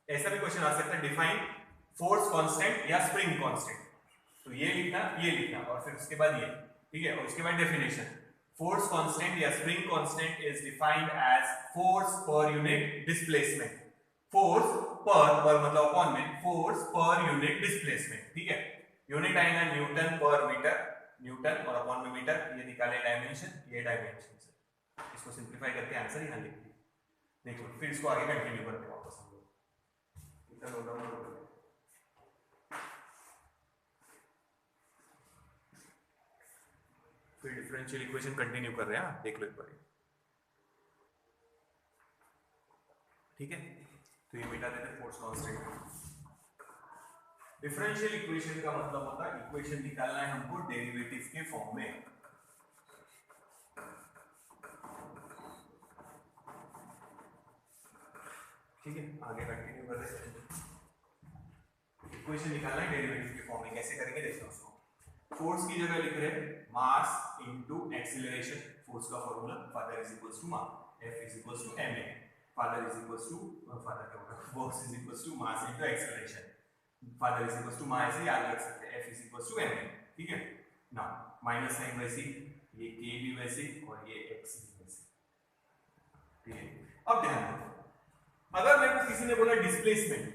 ऐसा भी क्वेश्चन आ सकता है, डिफाइन फोर्स कांस्टेंट या स्प्रिंग कांस्टेंट, तो ये लिखना और फिर उसके बाद ये। ठीक है, और उसके बाद डेफिनेशन, फोर्स कांस्टेंट या spring constant is defined as force पर यूनिट डिस्प्लेसमेंट। फोर्स पर मतलब अपॉन में, फोर्स पर यूनिट डिस्प्लेसमेंट। ठीक है, यूनिट आएगा न्यूटन पर मीटर, न्यूटन और अपॉन में मीटर, ये निकाले डायमेंशन, ये डायमेंशन से इसको सिंपलीफाई करके आंसर यहां लिख दिया। देखो फिर इसको आगे कंटिन्यू करते हैं वापस हम लोग। इतना नोट डाउन कर लो, फिर डिफरेंशियल इक्वेशन कंटिन्यू कर रहे हैं, देख लो एक बार। ठीक है, तो ये मिटा देते फोर्स कांस्टेंट। डिफरेंशियल इक्वेशन का मतलब होता है इक्वेशन निकालना है हमको डेरिवेटिव के फॉर्म में। ठीक है, आगे कंटिन्यू कर रहे हैं। इक्वेशन निकालना है डेरिवेटिव के फॉर्म में, कैसे करेंगे देखो उसको। फोर्स की जगह लिख रहे हैं मास इनटू एक्सीलरेशन। फोर्स का formula father is equals to mass, F is equals to ma, father is equals to force is equals to mass into acceleration. Father is equals to mass ऐसे याद रख सकते हैं, F is equals to ma। ठीक है ना, minus sign वैसे, ये k भी वैसे और ये x भी वैसे। ठीक है, अब ध्यान दो, अगर मेरे को किसी ने बोला डिस्प्लेसमेंट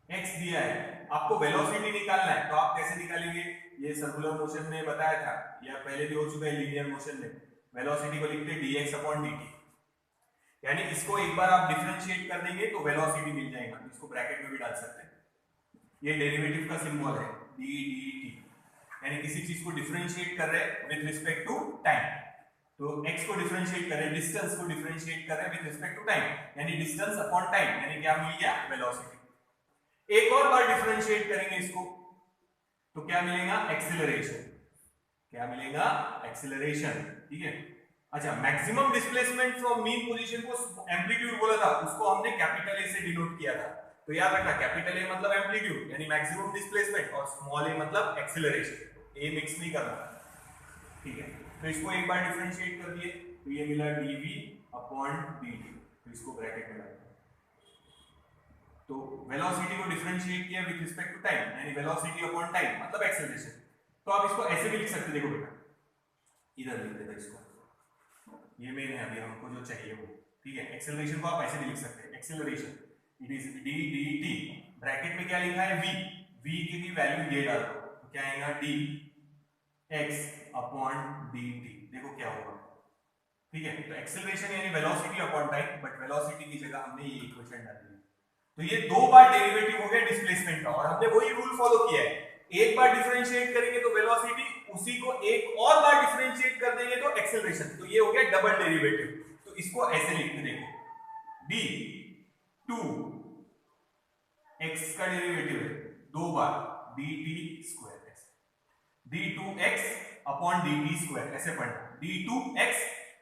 x दिया है, आपको वेलोसिटी निकालना है, तो आप कैसे निकालेंगे? ये सर्कुलर मोशन में बताया था या पहले भी हो चुका है लीनियर मोशन में, वेलोसिटी को लिखते हैं dx अपॉन dt। यानी इसको एक बार आप डिफरेंशिएट कर देंगे तो वेलोसिटी मिल जाएगा, इसको ब्रैकेट में भी डाल सकते हैं। ये डेरिवेटिव का सिंबल है d dt, यानी किसी चीज को डिफरेंशिएट कर रहे हैं विद रिस्पेक्ट टू टाइम, तो x को डिफरेंशिएट कर रहे हैं, डिस्टेंस को डिफरेंशिएट कर रहे हैं विद रिस्पेक्ट टू टाइम, यानी डिस्टेंस अपॉन टाइम, यानी क्या मिल गया? वेलोसिटी। एक और बार डिफरेंशिएट करेंगे इसको तो क्या मिलेगा? एक्सीलरेशन, क्या मिलेगा? एक्सेलरेशन। ठीक है। अच्छा, maximum displacement from mean position को एम्पलीट्यूड बोला था, उसको हमने कैपिटल ए से डिनोट किया था। तो याद रखना, कैपिटल ए मतलब एम्पलीट्यूड यानी मैक्सिमम डिस्प्लेसमेंट और स्मॉल ए मतलब एक्सेलरेशन। ए मिक्स नहीं करना। ठीक है, तो इसको एक बार डिफरेंशिएट कर दिए तो ये मिला dv अपॉन dt। तो इसको ब्रैकेट में लगाते हैं। तो वेलोसिटी को डिफरेंशिएट किया विद रिस्पेक्ट टू टाइम यानी वेलोसिटी अपॉन टाइम मतलब एक्सेलरेशन। तो आप इसको ऐसे भी लिख सकते, देखो बेटा, इधर लिख देते इसको, ये मेन है अभी हमको जो चाहिए वो। ठीक है, एक्सेलरेशन को आप ऐसे भी लिख सकते हैं, acceleration it is d dt, bracket में क्या लिखा है v, v की वैल्यू ये डाल दो तो क्या आएगा d x अपॉन dt। देखो क्या होगा। ठीक है, तो एक्सेलरेशन यानी velocity upon time, but velocity की जगह हमने ये इक्वेशन डाल दी। तो ये दो बार डेरिवेटिव हो गया डिस्प्लेसमेंट का, और हमने वही रूल फॉलो किया है, एक बार डिफरेंशिएट करेंगे तो वेलोसिटी, उसी को एक और बार डिफरेंशिएट कर देंगे तो एक्सेलरेशन। तो ये हो गया डबल डेरिवेटिव। तो इसको ऐसे लिखते, देखो d2 x का डेरिवेटिव है दो बार dt square, d2x upon dt square, ऐसे पढ़ना d2x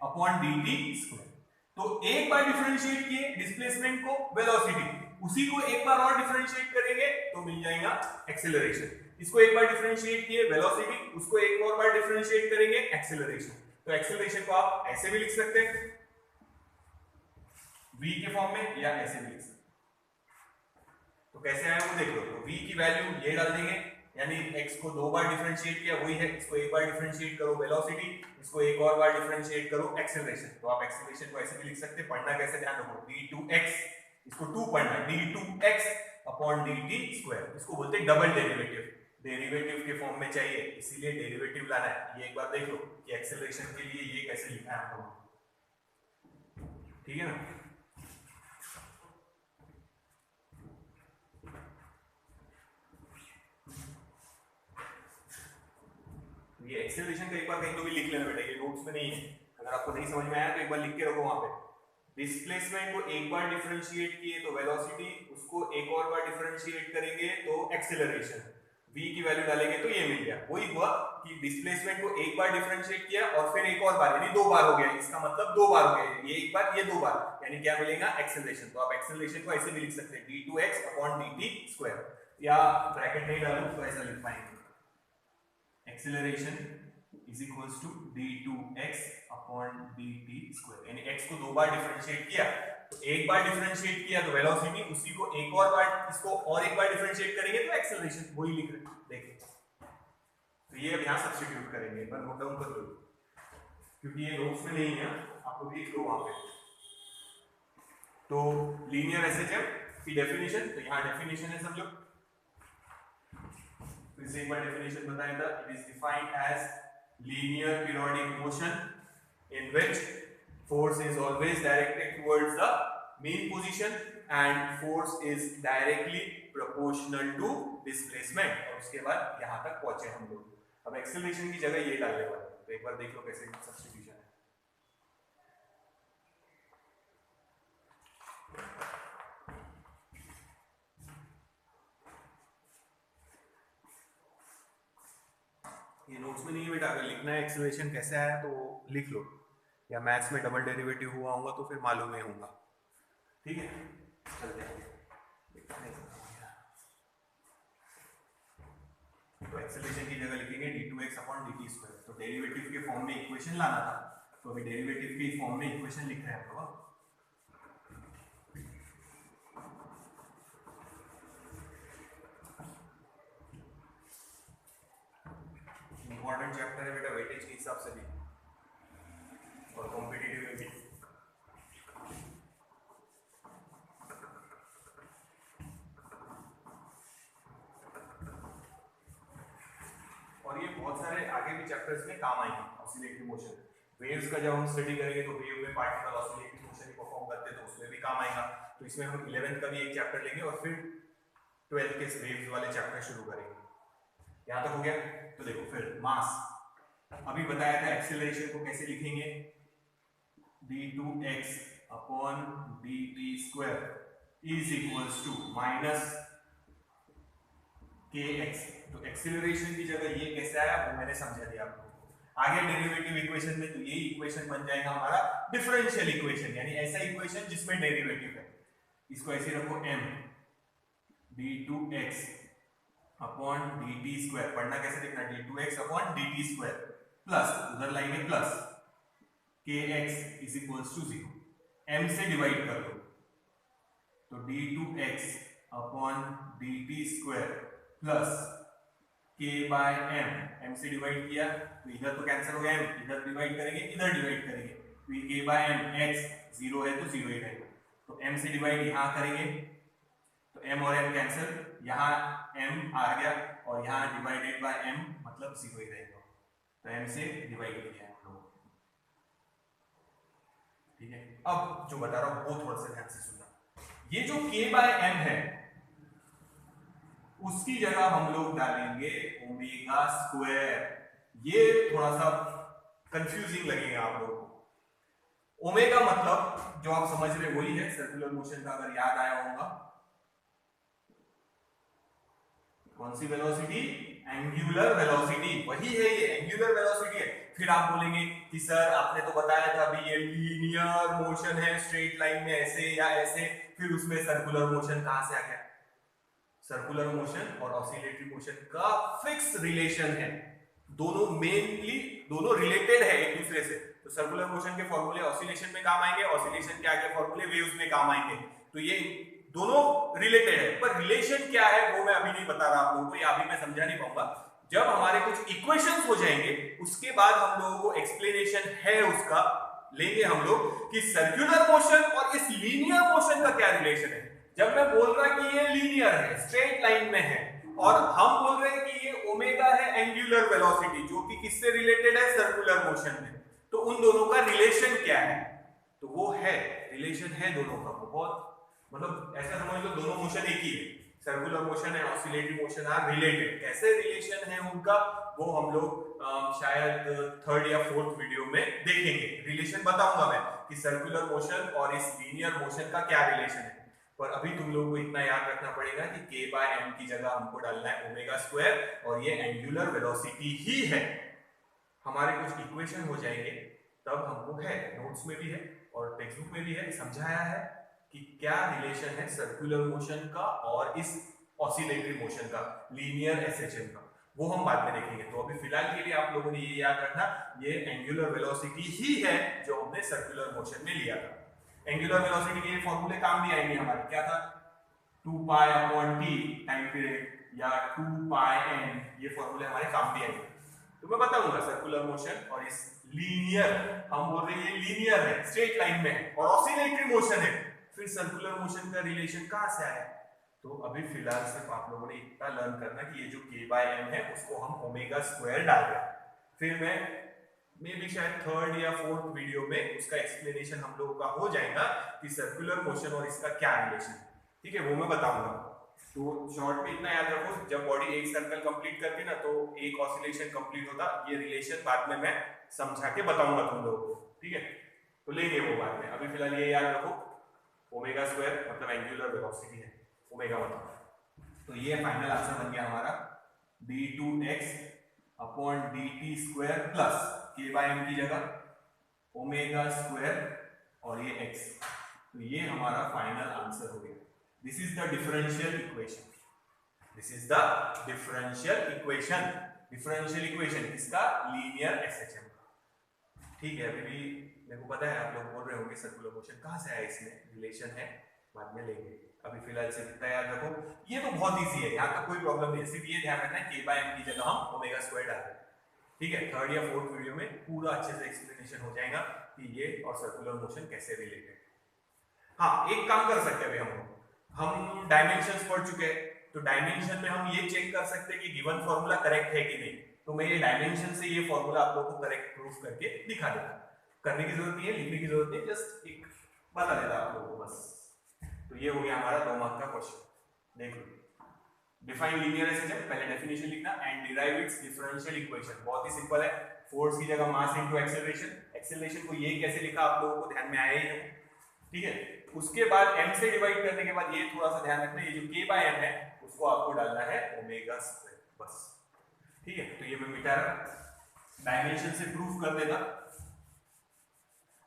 अपॉन dt स्क्वायर। तो एक बार डिफरेंशिएट किए डिस्प्लेसमेंट को, वेलोसिटी, उसी को एक बार और डिफरेंशिएट करेंगे तो मिल जाएगा एक्सेलरेशन। इसको एक बार डिफरेंशिएट किए वेलोसिटी, उसको एक और बार डिफरेंशिएट करेंगे एक्सेलरेशन। तो एक्सेलरेशन को आप ऐसे भी लिख सकते हैं v के फॉर्म में, या ऐसे भी लिख सकते हैं। तो कैसे आया वो देख लो। तो v की वैल्यू ये डाल देंगे, यानी x को दो बार डिफरेंशिएट किया वही है, इसको एक बार डिफरेंशिएट करो वेलोसिटी, इसको एक और बार डिफरेंशिएट करो एक्सेलरेशन। तो आप एक्सेलरेशन को ऐसे भी लिख सकते हैं। पढ़ना कैसे, ध्यान रखो, d2x, इसको 2 पढ़ना है, d2x अपॉन dt स्क्वायर। इसको बोलते हैं डबल डेरिवेटिव, डेरिवेटिव के फॉर्म में चाहिए इसीलिए डेरिवेटिव लाना है। ये एक बार देख लो कि एक्सेलरेशन के लिए ये कैसे लिखा है आपको। ठीक है ना। ये एक्सेलरेशन का एक बार कहीं तो भी लिख लेना बेटा, ये नोट्स में नहीं है, अगर आपको नहीं समझ में आया तो एक बार लिख के रखो वहां पे। डिस्प्लेसमेंट को एक बार डिफरेंशिएट किए तो वेलोसिटी, उसको एक और बार डिफरेंशिएट करेंगे तो एक्सेलरेशन, v की वैल्यू डालेंगे तो ये मिल गया। वही हुआ कि डिस्प्लेसमेंट को एक बार डिफरेंशिएट किया और फिर एक और बार, यानी दो बार हो गया, इसका मतलब दो बार हो गया, ये एक बार ये दो बार, यानी क्या मिलेगा एक्सेलरेशन। तो आप एक्सेलरेशन को ऐसे भी लिख सकते हैं d2x अपॉन dt स्क्वायर, या ब्रैकेट नहीं डालो तो ऐसा लिख पाएंगे, acceleration is equals to d2x upon dt square. यानी x को दो बार डिफरेंशिएट किया, तो एक बार डिफरेंशिएट किया तो वेलोसिटी, उसी को एक और बार, इसको और एक बार डिफरेंशिएट करेंगे तो एक्सेलरेशन। वही लिख रहे हैं, देखिए। तो ये अब यहां सब्स्टिट्यूट करेंगे, एक बार नोट डाउन कर लो, क्योंकि ये नोट्स में नहीं है, आपको देख लो वहां पे। तो लीनियर एसएचएफ की डेफिनेशन, तो यहां डेफिनेशन है समझो, फिर से एक बार डेफिनेशन बताया था। It is defined as linear periodic motion in which force is always directed towards the mean position and force is directly proportional to displacement। और उसके बाद यहां तक पहुंचे हम लोग। अब एक्सेलरेशन की जगह ये डालने वाले, तो एक बार देख लो कैसे सब्स्टिट्यूशन है। ये नोट्स में नहीं है बेटा, अगर लिखना है एक्सेलरेशन कैसे आया तो लिख लो, या मैथ्स में डबल डेरिवेटिव हुआ होगा तो फिर मालूम ही होगा। ठीक है, चलते हैं। तो एक्सेलरेशन की जगह लिखेंगे d2x अपॉन dt स्क्वायर। तो डेरिवेटिव के फॉर्म में इक्वेशन लाना था, तो अभी डेरिवेटिव के फॉर्म में इक्वेशन लिख रहे हैं हम लोग। इंपॉर्टेंट चैप्टर है बेटा, वेटेज के हिसाब से भी और कॉम्पिटिटिव में भी। और ये बहुत सारे आगे भी चैप्टर्स में काम आएंगे। ऑसिलेटरी मोशन, वेव्स का जब हम स्टडी करेंगे तो वेव में पार्टिकल ऑसिलेटरी मोशन परफॉर्म करते हैं, तो उसमें भी काम आएगा। तो इसमें हम 11th का भी एक चैप्टर लेंगे और फिर 12th के वेव्स वाले चैप्टर शुरू करेंगे। यहां तक हो गया। तो देखो फिर मास, अभी बताया था एक्सेलरेशन को कैसे लिखेंगे, d2x upon dt square is equals to minus kx। तो एक्सेलरेशन की जगह ये कैसे आया वो मैंने समझा दिया आपको। आ गया डेरिवेटिव इक्वेशन में, तो ये इक्वेशन बन जाएगा हमारा डिफरेंशियल इक्वेशन, यानी ऐसा इक्वेशन जिसमें डेरिवेटिव है। इसको ऐसे रखो m d2x upon dt square, पढ़ना कैसे लिखना, d2x upon dt square plus उधर लाएंगे plus kx is equals to 0, m से डिवाइड कर दो तो d2x upon dt square plus k by m से डिवाइड किया तो इधर तो कैंसिल हो गया m, इधर डिवाइड करेंगे इधर डिवाइड करेंगे तो k बाय m x 0 है तो 0 ही रहेगा, तो m से डिवाइड यहाँ करेंगे तो m और m कैंसिल, यहाँ m आ गया और यहाँ डिवाइडेड बाय m मतलब 0 ही रहेगा, तो m से डिवाइड किया हम लोग। ठीक है, अब जो बता रहा हूँ वो थोड़ा सा ध्यान से सुनना, ये जो k बाय m है उसकी जगह हम लोग डालेंगे ओमेगा स्क्वायर। ये थोड़ा सा कंफ्यूजिंग लगेगा आप लोगों को। ओमेगा मतलब जो आप समझ रहे वही है सर्कुलर मोशन का, अगर याद आया होगा कौन सी वेलोसिटी, एंगुलर वेलोसिटी, वही है ये एंगुलर वेलोसिटी है। फिर आप बोलेंगे कि सर आपने तो बताया था अभी ये लीनियर मोशन है, स्ट्रेट लाइन में ऐसे या ऐसे, फिर उसमें सर्कुलर मोशन कहां से आ गया? सर्कुलर मोशन और ऑसिलेटरी मोशन का फिक्स रिलेशन है, दोनों रिलेटेड है एक दूसरे से। तो सर्कुलर मोशन के फॉर्मूले ऑसिलेशन में काम आएंगे, ऑसिलेशन के आगे फॉर्मूले वेव्स में काम आएंगे, तो ये दोनों रिलेटेड है। पर रिलेशन क्या है वो मैं अभी नहीं बता रहा आप लोगों को, या अभी मैं समझा नहीं पाऊंगा। जब हमारे कुछ इक्वेशंस हो जाएंगे उसके बाद हम लोगों को एक्सप्लेनेशन है उसका लेंगे हम लोग कि सर्कुलर मोशन और इस लीनियर मोशन का क्या रिलेशन है। जब मैं बोल रहा कि ये लीनियर है, स्ट्रेट लाइन में है, और हम बोल रहे हैं कि ये ओमेगा है एंगुलर वेलोसिटी, जो कि किससे रिलेटेड है? सर्कुलर मोशन में, तो उन दोनों का रिलेशन क्या है? तो वो है, रिलेशन है दोनों का, बहुत मतलब ऐसा समझ लो दोनों मोशन एक ही है, circular motion and oscillatory motion are related. कैसे रिलेशन है उनका वो हम लोग शायद थर्ड या फोर्थ वीडियो में देखेंगे। रिलेशन बताऊंगा मैं कि सर्कुलर मोशन और इस लीनियर मोशन का क्या रिलेशन है। पर अभी तुम लोगों को इतना याद रखना पड़ेगा कि k बाय m की जगह हमको डालना है ओमेगा स्क्वायर, और ये एंगुलर वेलोसिटी ही है। हमारे कुछ इक्वेशन हो जाएंगे तब हमको है, नोट्स में भी है और टेक्स्ट बुक में भी है, समझाया है कि क्या रिलेशन है सर्कुलर मोशन का और इस ऑसिलेटरी मोशन का, लीनियर एसएचएम का, वो हम बाद में देखेंगे। तो अभी फिलहाल के लिए आप लोगों ने ये याद रखना, ये एंगुलर वेलोसिटी ही है जो हमने सर्कुलर मोशन में लिया था। एंगुलर वेलोसिटी के फॉर्मूले काम भी आएंगे हमारे, क्या था? 2 pi upon t time period या 2 पाई n, ये फॉर्मूले हमारे काम भी आएंगे, तो मैं बताऊंगा। सर्कुलर मोशन और इस लीनियर, हम बोल रहे हैं ये लीनियर है, स्ट्रेट लाइन में है, और ऑसिलेटरी मोशन है, फिर सर्कुलर मोशन का रिलेशन कहां से आया? तो अभी फिलहाल सिर्फ आप लोगों ने इतना लर्न करना कि ये जो k बाय m है उसको हम ओमेगा स्क्वायर डाल रहे हैं। फिर मैं मे भी शायद थर्ड या फोर्थ वीडियो में उसका एक्सप्लेनेशन हम लोगों का हो जाएगा कि सर्कुलर मोशन और इसका क्या रिलेशन है, ठीक है, वो मैं बताऊंगा। तो शॉर्ट में इतना याद रखो, जब बॉडी एक सर्कल कंप्लीट करती ना तो एक ऑसिलेशन कंप्लीट होता, ये रिलेशन बाद में मैं समझा के बताऊंगा तुम लोगों को, ठीक है, तो लेंगे वो बाद में। अभी फिलहाल ये याद रखो, ओमेगा स्क्वायर मतलब एंगुलर वेलोसिटी है, ओमेगा मतलब। तो ये फाइनल आंसर बन गया हमारा d2x upon dt square plus k by m की जगह ओमेगा स्क्वायर और ये x, तो ये हमारा फाइनल आंसर हो गया। This is the differential equation, this is the differential equation. Differential equation किसका? लीनियर एसएचएम का, ठीक है। अभी भी मेरे को पता है आप लोग बोल रहे होंगे सर्कुलर मोशन कहां से आया, इसमें रिलेशन है, बाद में लेंगे। अभी फिलहाल सिर्फ इतना याद रखो, ये तो बहुत इजी है, यहाँ तक कोई प्रॉब्लम नहीं है, सिर्फ ये ध्यान रखना है k बाय m की जगह हम ओमेगा स्क्वायर डाल रहे हैं, ठीक है। थर्ड या फोर्थ वीडियो में पूरा अच्छे से एक्सप्लेनेशन हो जाएगा कि ये और सर्कुलर मोशन कैसे रिलेटेड। हाँ, एक काम कर सकते हैं हम डायमेंशंस पढ़ चुके हैं, तो डायमेंशन में हम ये चेक कर सकते हैं कि गिवन फॉर्मूला करेक्ट है कि नहीं। तो मैं ये डायमेंशन से ये फॉर्मूला आप लोगों को करेक्ट प्रूफ करके दिखा देता, करने की जरूरत नहीं है, लिखने की जरूरत नहीं, जस्ट एक बता देता आप लोगों को बस। तो ये हो गया हमारा 2 मार्क का क्वेश्चन। देख लो, डिफाइन लीनियर एसएचएम, पहले डेफिनेशन लिखना and derive it's differential equation. बहुत ही सिंपल है, फोर्स की जगह मास इनटू एक्सेलरेशन। एक्सेलरेशन को ये कैसे लिखा आप लोगों को ध्यान में आया ही है, ठीक है। उसके बाद m से डिवाइड करने के बाद ये थोड़ा सा ध्यान रखना, ये जो k बाय m है उसको आपको डालना है ओमेगा स्क्वायर, बस, ठीक है। तो ये मैं मिटा रहा, डायमेंशन से प्रूफ कर देगा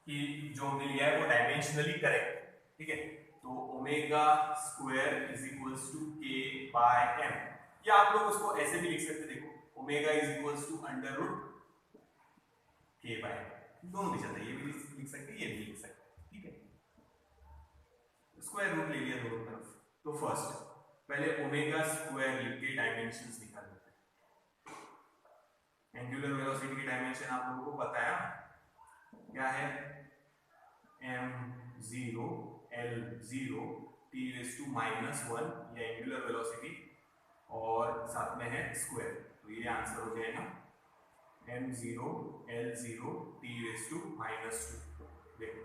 कि जो हमने लिया है वो डायमेंशनली करेक्ट है, ठीक है। तो omega square is equals to K by M, या आप लोग उसको ऐसे भी लिख सकते, देखो omega is equals to under root K by M, दोनों भी चलता है, ये भी लिख सकते हैं, ये भी लिख सकते हैं, ठीक है। स्क्वायर रूट ले लिया दोनों तरफ। तो फर्स्ट पहले ओमेगा स्क्वायर लिख के डायमेंशंस निकाल लेते हैं। एंगुलर वेलोसिटी की डायमेंशन आप लोगों को पता है क्या है, m0 l0 t raised to -1, ये एंगुलर वेलोसिटी और साथ में है स्क्वायर, तो ये आंसर हो जाएगा m0 l0 t raised to -2। देखो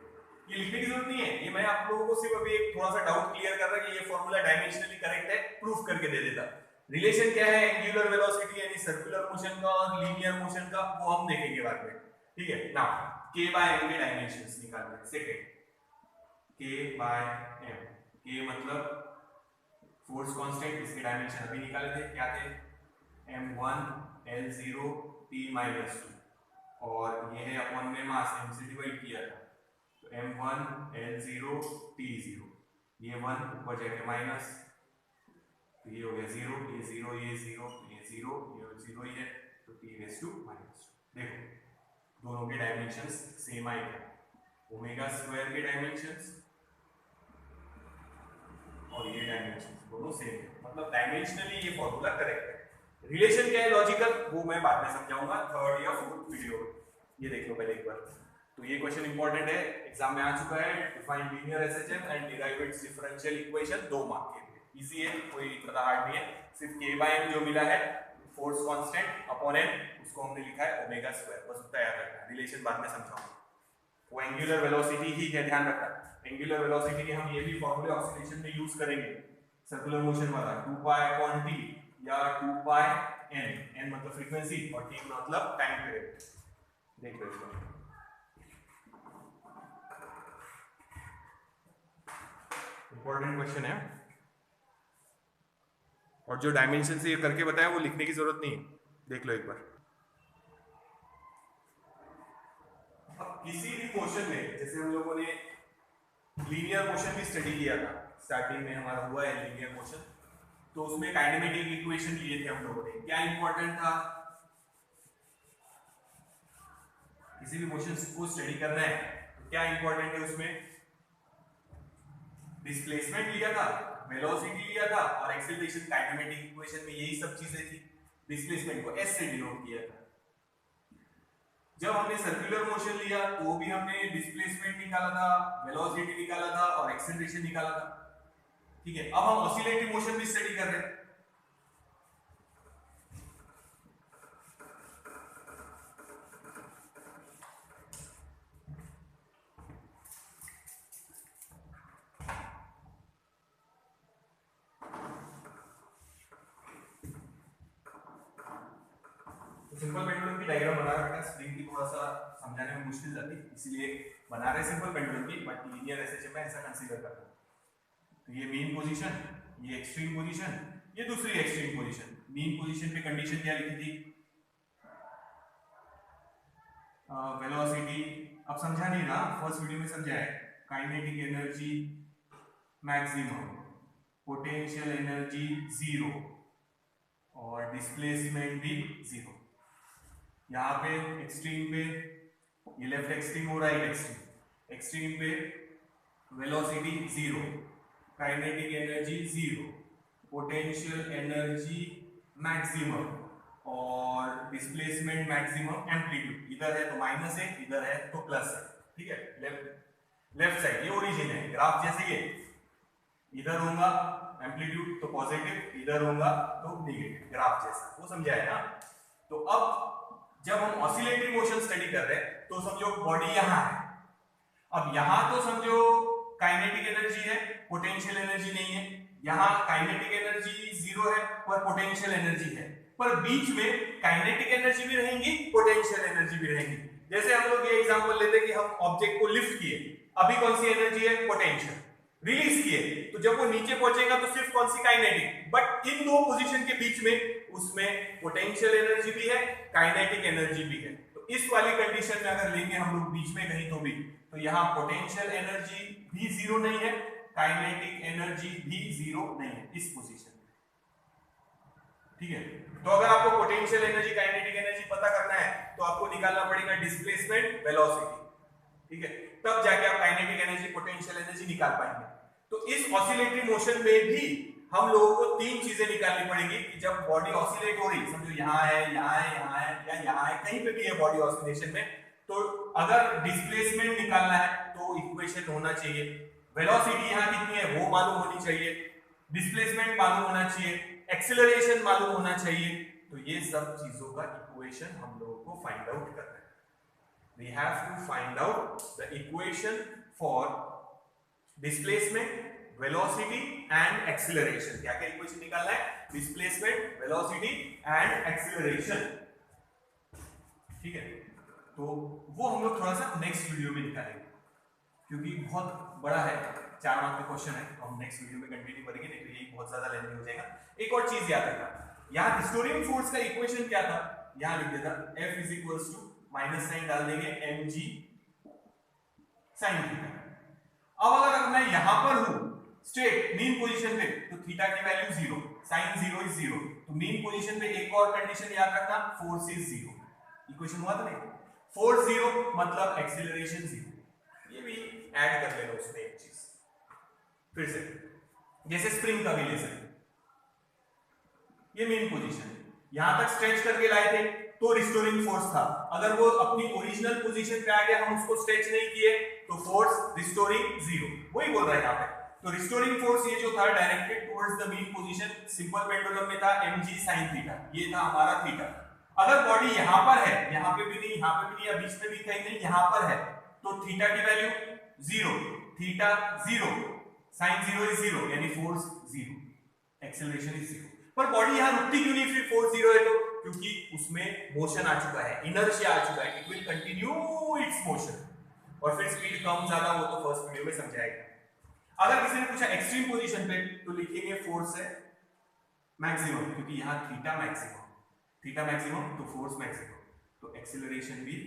ये लिखने की जरूरत नहीं है, ये मैं आप लोगों को सिर्फ अभी एक थोड़ा सा डाउट क्लियर कर रहा कि ये फॉर्मूला डायमेंशनली करेक्ट है, प्रूफ करके दे देता। रिलेशन क्या है एंगुलर वेलोसिटी यानी सर्कुलर मोशन का और लीनियर मोशन का, वो हम देखेंगे बाद में, ठीक है। नाउ k बाय m के डायमेंशंस निकालना है। Second k by m, k मतलब फोर्स कांस्टेंट, इसके डायमेंशन अभी निकाले थे, क्या थे m1 l0 t -2, और ये है अपॉन में मास m से डिवाइड किया था, तो m1 l0 t0, ये 1 ऊपर जाके माइनस, तो ये हो गया 0, ये 0, ये 0, ये 0, ये 0 ही है, तो t raised to -2। देखो दोनों के डायमेंशंस सेम आए हैं, ओमेगा स्क्वायर के डायमेंशंस और ये डायमेंशंस दोनों सेम है, मतलब डायमेंशनली ये फॉर्मूला करेक्ट है। रिलेशन क्या है लॉजिकल, वो मैं बाद में समझाऊंगा थर्ड या फोर्थ वीडियो में, ये देख लो पहले एक बार। तो ये क्वेश्चन इंपॉर्टेंट है, एग्जाम में आ चुका है, define linear SHM and derive it's differential equation, 2 mark के लिए, इजी है, कोई ज्यादा हार्ड नहीं है। सिर्फ k बाय m जो मिला है फोर्स कांस्टेंट अपॉन n, उसको हमने लिखा है ओमेगा स्क्वायर, बस उतना याद रखना है, रिलेशन बाद में समझाऊंगा। वो एंगुलर वेलोसिटी ही है, ध्यान रखना, एंगुलर वेलोसिटी के हम ये भी फॉर्मूले ऑक्सीडेशन में यूज करेंगे, सर्कुलर मोशन वाला 2 पाई अपॉन t या 2 पाई n, n मतलब फ्रीक्वेंसी और t मतलब टाइम पीरियड। देख लो इसको, इंपॉर्टेंट क्वेश्चन है, और जो डायमेंशन से ये करके बताया वो लिखने की जरूरत नहीं है, देख लो एक बार। अब किसी भी मोशन में, जैसे हम लोगों ने लीनियर मोशन भी स्टडी किया था, स्टार्टिंग में हमारा हुआ है लीनियर मोशन, तो उसमें काइनेमेटिक इक्वेशन लिए थे हम लोगों ने। क्या इंपॉर्टेंट था, किसी भी मोशन को स्टडी करना है तो क्या इंपॉर्टेंट है उसमें, डिस्प्लेसमेंट लिया था, वेलोसिटी लिया था और एक्सेलरेशन। काइनेमेटिक इक्वेशन में यही सब चीजें थी, डिस्प्लेसमेंट को s से डिनोट किया था। जब हमने सर्कुलर मोशन लिया तो भी हमने डिस्प्लेसमेंट निकाला था, वेलोसिटी निकाला था और एक्सेलरेशन निकाला था, ठीक है। अब हम ऑसिलेटरी मोशन भी स्टडी कर रहे हैं, सिंपल पेंडुलम की डायग्राम बना रखा है, स्प्रिंग की थोड़ा सा समझाने में मुश्किल जाती है, इसलिए बना रहे सिंपल पेंडुलम की, बट लीनियर एसएचएम में ऐसा कंसीडर करते हैं। तो ये मीन पोजीशन, ये एक्सट्रीम पोजीशन, ये दूसरी एक्सट्रीम पोजीशन। मीन पोजीशन पे कंडीशन क्या लिखी थी, वेलोसिटी, अब समझा नहीं ना, फर्स्ट वीडियो में समझाया, kinetic energy maximum, potential energy 0 और डिस्प्लेसमेंट भी 0। यहाँ पे एक्सट्रीम पे ये लेफ्ट एक्सट्रीम और राइट एक्सट्रीम, एक्सट्रीम पे velocity 0, kinetic energy 0, potential energy maximum और डिस्प्लेसमेंट मैक्सिमम, एम्पलीट्यूड इधर है तो माइनस है, इधर है तो प्लस है, ठीक है। लेफ्ट साइड ये ओरिजिन है, ग्राफ जैसे ये इधर होगा एम्पलीट्यूड तो पॉजिटिव, इधर होगा तो नेगेटिव, ग्राफ जैसा, वो समझाया ना। तो अब जब हम ऑसिलेटरी मोशन स्टडी कर रहे हैं तो समझो बॉडी यहां है, अब यहां तो समझो काइनेटिक एनर्जी है, पोटेंशियल एनर्जी नहीं है, यहां काइनेटिक एनर्जी 0 है पर पोटेंशियल एनर्जी है, पर बीच में काइनेटिक एनर्जी भी रहेंगी, पोटेंशियल एनर्जी भी रहेंगी। जैसे हम लोग ये एग्जांपल लेते हैं कि हम ऑब्जेक्ट को लिफ्ट किए, अभी कौन सी एनर्जी है, पोटेंशियल, रिलीज किए तो जब वो नीचे पहुंचेगा तो सिर्फ कौन सी, काइनेटिक, बट इन दो पोजीशन के बीच में उसमें पोटेंशियल एनर्जी भी है, काइनेटिक एनर्जी भी है। तो इस वाली कंडीशन में अगर लेंगे हम लोग बीच में कहीं तो भी, तो यहाँ पोटेंशियल एनर्जी भी जीरो नहीं है, काइनेटिक एनर्जी भी जीरो नहीं है इस पोजीशन में, ठीक है। तो अगर आपको पोटेंशियल एनर्जी, काइनेटिक एनर्जी पता करना है तो आपको निकालना पड़ेगा डिस्प्लेसमेंट, वेलोसिटी, ठीक है, तब जाके आप काइनेटिक एनर्जी, पोटेंशियल एनर्जी निकाल पाएंगे। तो इस ऑसिलेटरी मोशन में भी हम लोगों को तीन चीजें निकालनी पड़ेगी कि जब बॉडी ऑसिलेट हो रही, समझो यहाँ है, यहाँ है, यहाँ है या यहाँ है, कहीं पे भी है बॉडी ऑसिलेशन में, तो अगर डिस्प्लेसमेंट निकालना है तो इक्वेशन होना चाहिए, वेलोसिटी यहाँ कितनी है वो मालूम होनी चाहिए, डिस्प्लेसमेंट मालूम होना चाहिए, एक्सेलरेशन मालूम होना चाहिए। तो ये सब चीजों का इक्वेशन हम लोगों को फाइंड आउट करना है। We have to find out the equation for displacement, velocity and acceleration. क्या क्या इक्वेशन निकालना है? Displacement, velocity and acceleration. ठीक है, तो वो हम लोग थोड़ा सा नेक्स्ट वीडियो में निकालेंगे, क्योंकि बहुत बड़ा है, 4 मार्क का क्वेश्चन है, तो हम नेक्स्ट वीडियो में कंटिन्यू करेंगे, नहीं तो यही बहुत ज्यादा लेंथी हो जाएगा। एक और चीज याद रखना, यहाँ डिस्टोरियम फोर्स का इक्वेशन क्या था, यहाँ लिख देता F is equals to minus sign डाल देंगे mg साइन थीटा। अब अगर मैं यहां पर हूं स्ट्रेट मीन पोजीशन पे, तो थीटा की वैल्यू 0, साइन 0 इज 0, तो मीन पोजीशन पे एक और कंडीशन याद रखना, फोर्स इज 0। इक्वेशन हुआ था नहीं, फोर्स 0 मतलब एक्सीलरेशन 0, ये भी ऐड कर लेना उसमें एक चीज फिर से, जैसे स्प्रिंग का भी ले सकते, ये मीन पोजीशन यहां तक स्ट्रेच करके लाए थे तो रिस्टोरिंग फोर्स था, अगर वो अपनी ओरिजिनल पोजीशन पे आ गया, हम उसको स्ट्रेच नहीं किए, तो फोर्स रिस्टोरिंग 0, वही बोल रहा है यहाँ पे। तो रिस्टोरिंग फोर्स ये जो था directed towards the mean position, simple pendulum में था mg sin थीटा, ये था हमारा थीटा। अगर बॉडी यहाँ पर है, यहाँ पे भी नहीं, यहाँ पे भी नहीं, या बीच में भी कहीं नहीं, यहाँ पर है, तो थीटा की वैल्यू 0, थीटा 0, sin 0 इज 0, यानी फोर्स 0, एक्सेलरेशन इज 0। पर बॉडी यहाँ रुकती क्यों नहीं, फिर फोर्स 0 है तो, क्योंकि उसमें मोशन आ चुका है, इनर्शिया आ चुका है, it will continue its motion, और फिर स्पीड कम ज्यादा वो तो फर्स्ट वीडियो में समझाएगा। अगर किसी ने पूछा एक्सट्रीम पोजीशन पे, तो लिखेंगे फोर्स है मैक्सिमम, क्योंकि यहाँ थीटा मैक्सिमम तो फोर्स मैक्सिमम, तो एक्सीलरेशन भी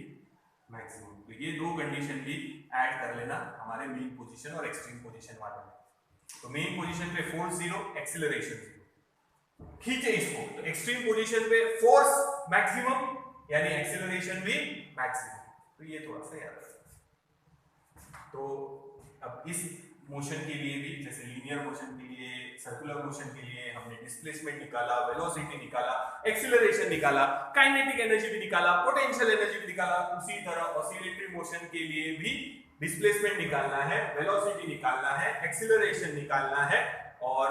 मैक्सिमम। तो ये दो कंडीशन भी ऐड कर लेना हमारे मेन पोजीशन और एक्सट्रीम पोजीशन वाले में। तो मेन पोजीशन पे फोर्स 0, एक्सीलरेशन 0, खींचे इसको, तो एक्सट्रीम पोजीशन पे फोर्स मैक्सिमम यानी एक्सीलरेशन भी मैक्सिमम, तो ये थोड़ा सा याद रखना। तो अब इस मोशन के लिए भी, जैसे लीनियर मोशन के लिए, सर्कुलर मोशन के लिए हमने डिस्प्लेसमेंट निकाला, वेलोसिटी निकाला, एक्सीलरेशन निकाला, काइनेटिक एनर्जी भी निकाला, पोटेंशियल एनर्जी भी निकाला, उसी तरह ऑसिलेटरी मोशन के लिए भी डिस्प्लेसमेंट निकालना है, वेलोसिटी निकालना है, एक्सीलरेशन निकालना है, और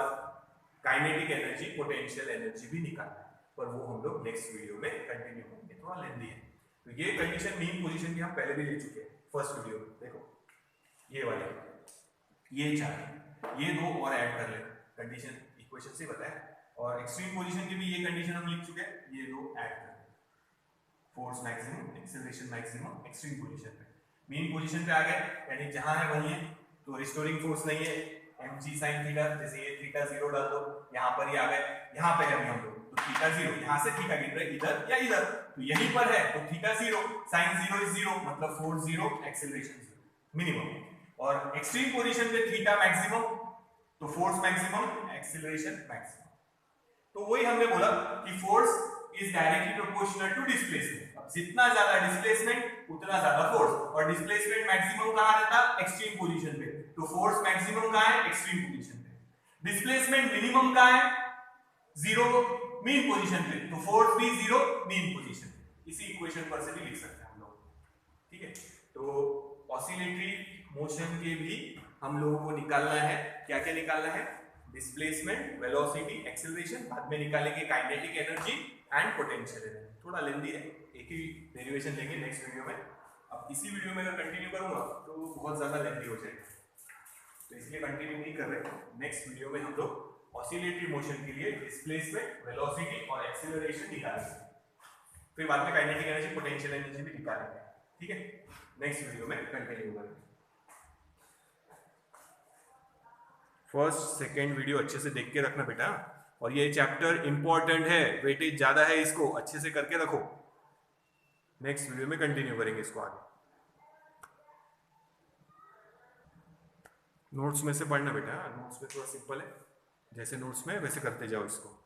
काइनेटिक एनर्जी, पोटेंशियल एनर्जी भी निकालना है, पर वो हम लोग नेक्स्ट वीडियो में कंटिन्यू करेंगे, थोड़ा लेंथी है। तो ये कंडीशन मीन पोजीशन की हम पहले भी ले चुके हैं फर्स्ट वीडियो में, देखो ये वाले, ये 4, ये 2 और ऐड कर ले, कंडीशन इक्वेशन से बताया, और एक्सट्रीम पोजीशन की भी ये कंडीशन हम लिख चुके हैं, ये 2 ऐड कर ले, force maximum, acceleration maximum, extreme position पे। मीन पोजीशन पे आ गए, यानी जहां है वहीं है, तो रिस्टोरिंग फोर्स नहीं है, mg sin थीटा, जैसे ये थीटा 0 डाल दो, यहां पर ही आ गए, यहां पे है हम लोग, तो थीटा 0, यहां से थीटा गिर रहा है इधर या इधर, तो यहीं पर है, तो थीटा 0, sin 0 इज 0, मतलब फोर्स 0, एक्सीलरेशन 0 मिनिमम, और एक्सट्रीम पोजीशन पे थीटा मैक्सिमम, तो फोर्स मैक्सिमम, एक्सीलरेशन मैक्सिमम। तो वही हमने बोला कि force is directly proportional to displacement, जितना ज्यादा डिस्प्लेसमेंट उतना ज्यादा फोर्स, और डिस्प्लेसमेंट मैक्सिमम कहां रहता है, एक्सट्रीम पोजीशन पे, तो फोर्स मैक्सिमम कहां है, एक्सट्रीम पोजीशन पे। डिस्प्लेसमेंट मिनिमम कहां है, 0 मीन पोजीशन पे, तो फोर्स भी 0 मीन पोजीशन पे। इसी इक्वेशन पर से भी लिख सकते हैं हम लोग, ठीक है। तो ऑसिलेटरी मोशन के भी हम लोगों को निकालना है, क्या क्या निकालना है, डिस्प्लेसमेंट, वेलोसिटी, एक्सीलरेशन, बाद में निकालेंगे kinetic energy and potential energy. थोड़ा लेंथी है, एक ही डेरिवेशन लेंगे नेक्स्ट वीडियो में। अब इसी वीडियो में अगर कंटिन्यू करूंगा तो बहुत ज्यादा लेंथी हो जाएगा, तो इसलिए कंटिन्यू नहीं कर रहे। नेक्स्ट वीडियो में हम लोग ऑसिलेटरी मोशन के लिए डिस्प्लेसमेंट, वेलोसिटी और एक्सीलरेशन निकालेंगे, फिर बाद में काइनेटिक एनर्जी, पोटेंशियल एनर्जी भी निकालेंगे, ठीक है। नेक्स्ट वीडियो में कंटिन्यू करेंगे। फर्स्ट सेकेंड वीडियो अच्छे से देख के रखना बेटा, और ये चैप्टर इंपॉर्टेंट है, वेटेज ज्यादा है, इसको अच्छे से करके रखो। नेक्स्ट वीडियो में कंटिन्यू करेंगे इसको आगे। नोट्स में से पढ़ना बेटा, नोट्स में थोड़ा सिंपल है, जैसे नोट्स में वैसे करते जाओ इसको।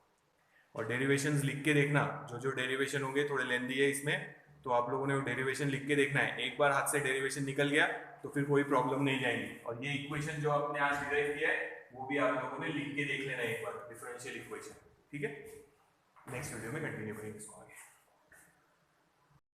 और डेरिवेशंस लिख के देखना, जो जो डेरिवेशन होंगे थोड़े लेंदी है इसमें, तो आप लोगों ने वो डेरिवेशन लिख के देखना है। एक बार हाथ से डेरिवेशन निकल गया तो फिर कोई प्रॉब्लम नहीं जाएगी। और ये इक्वेशन जो आपने आज डिराइव किया है वो भी आप लोगों ने लिख के देख लेना एक बार, डिफरेंशियल इक्वेशन। ठीक है, नेक्स्ट वीडियो में कंटिन्यू करेंगे इसको आगे।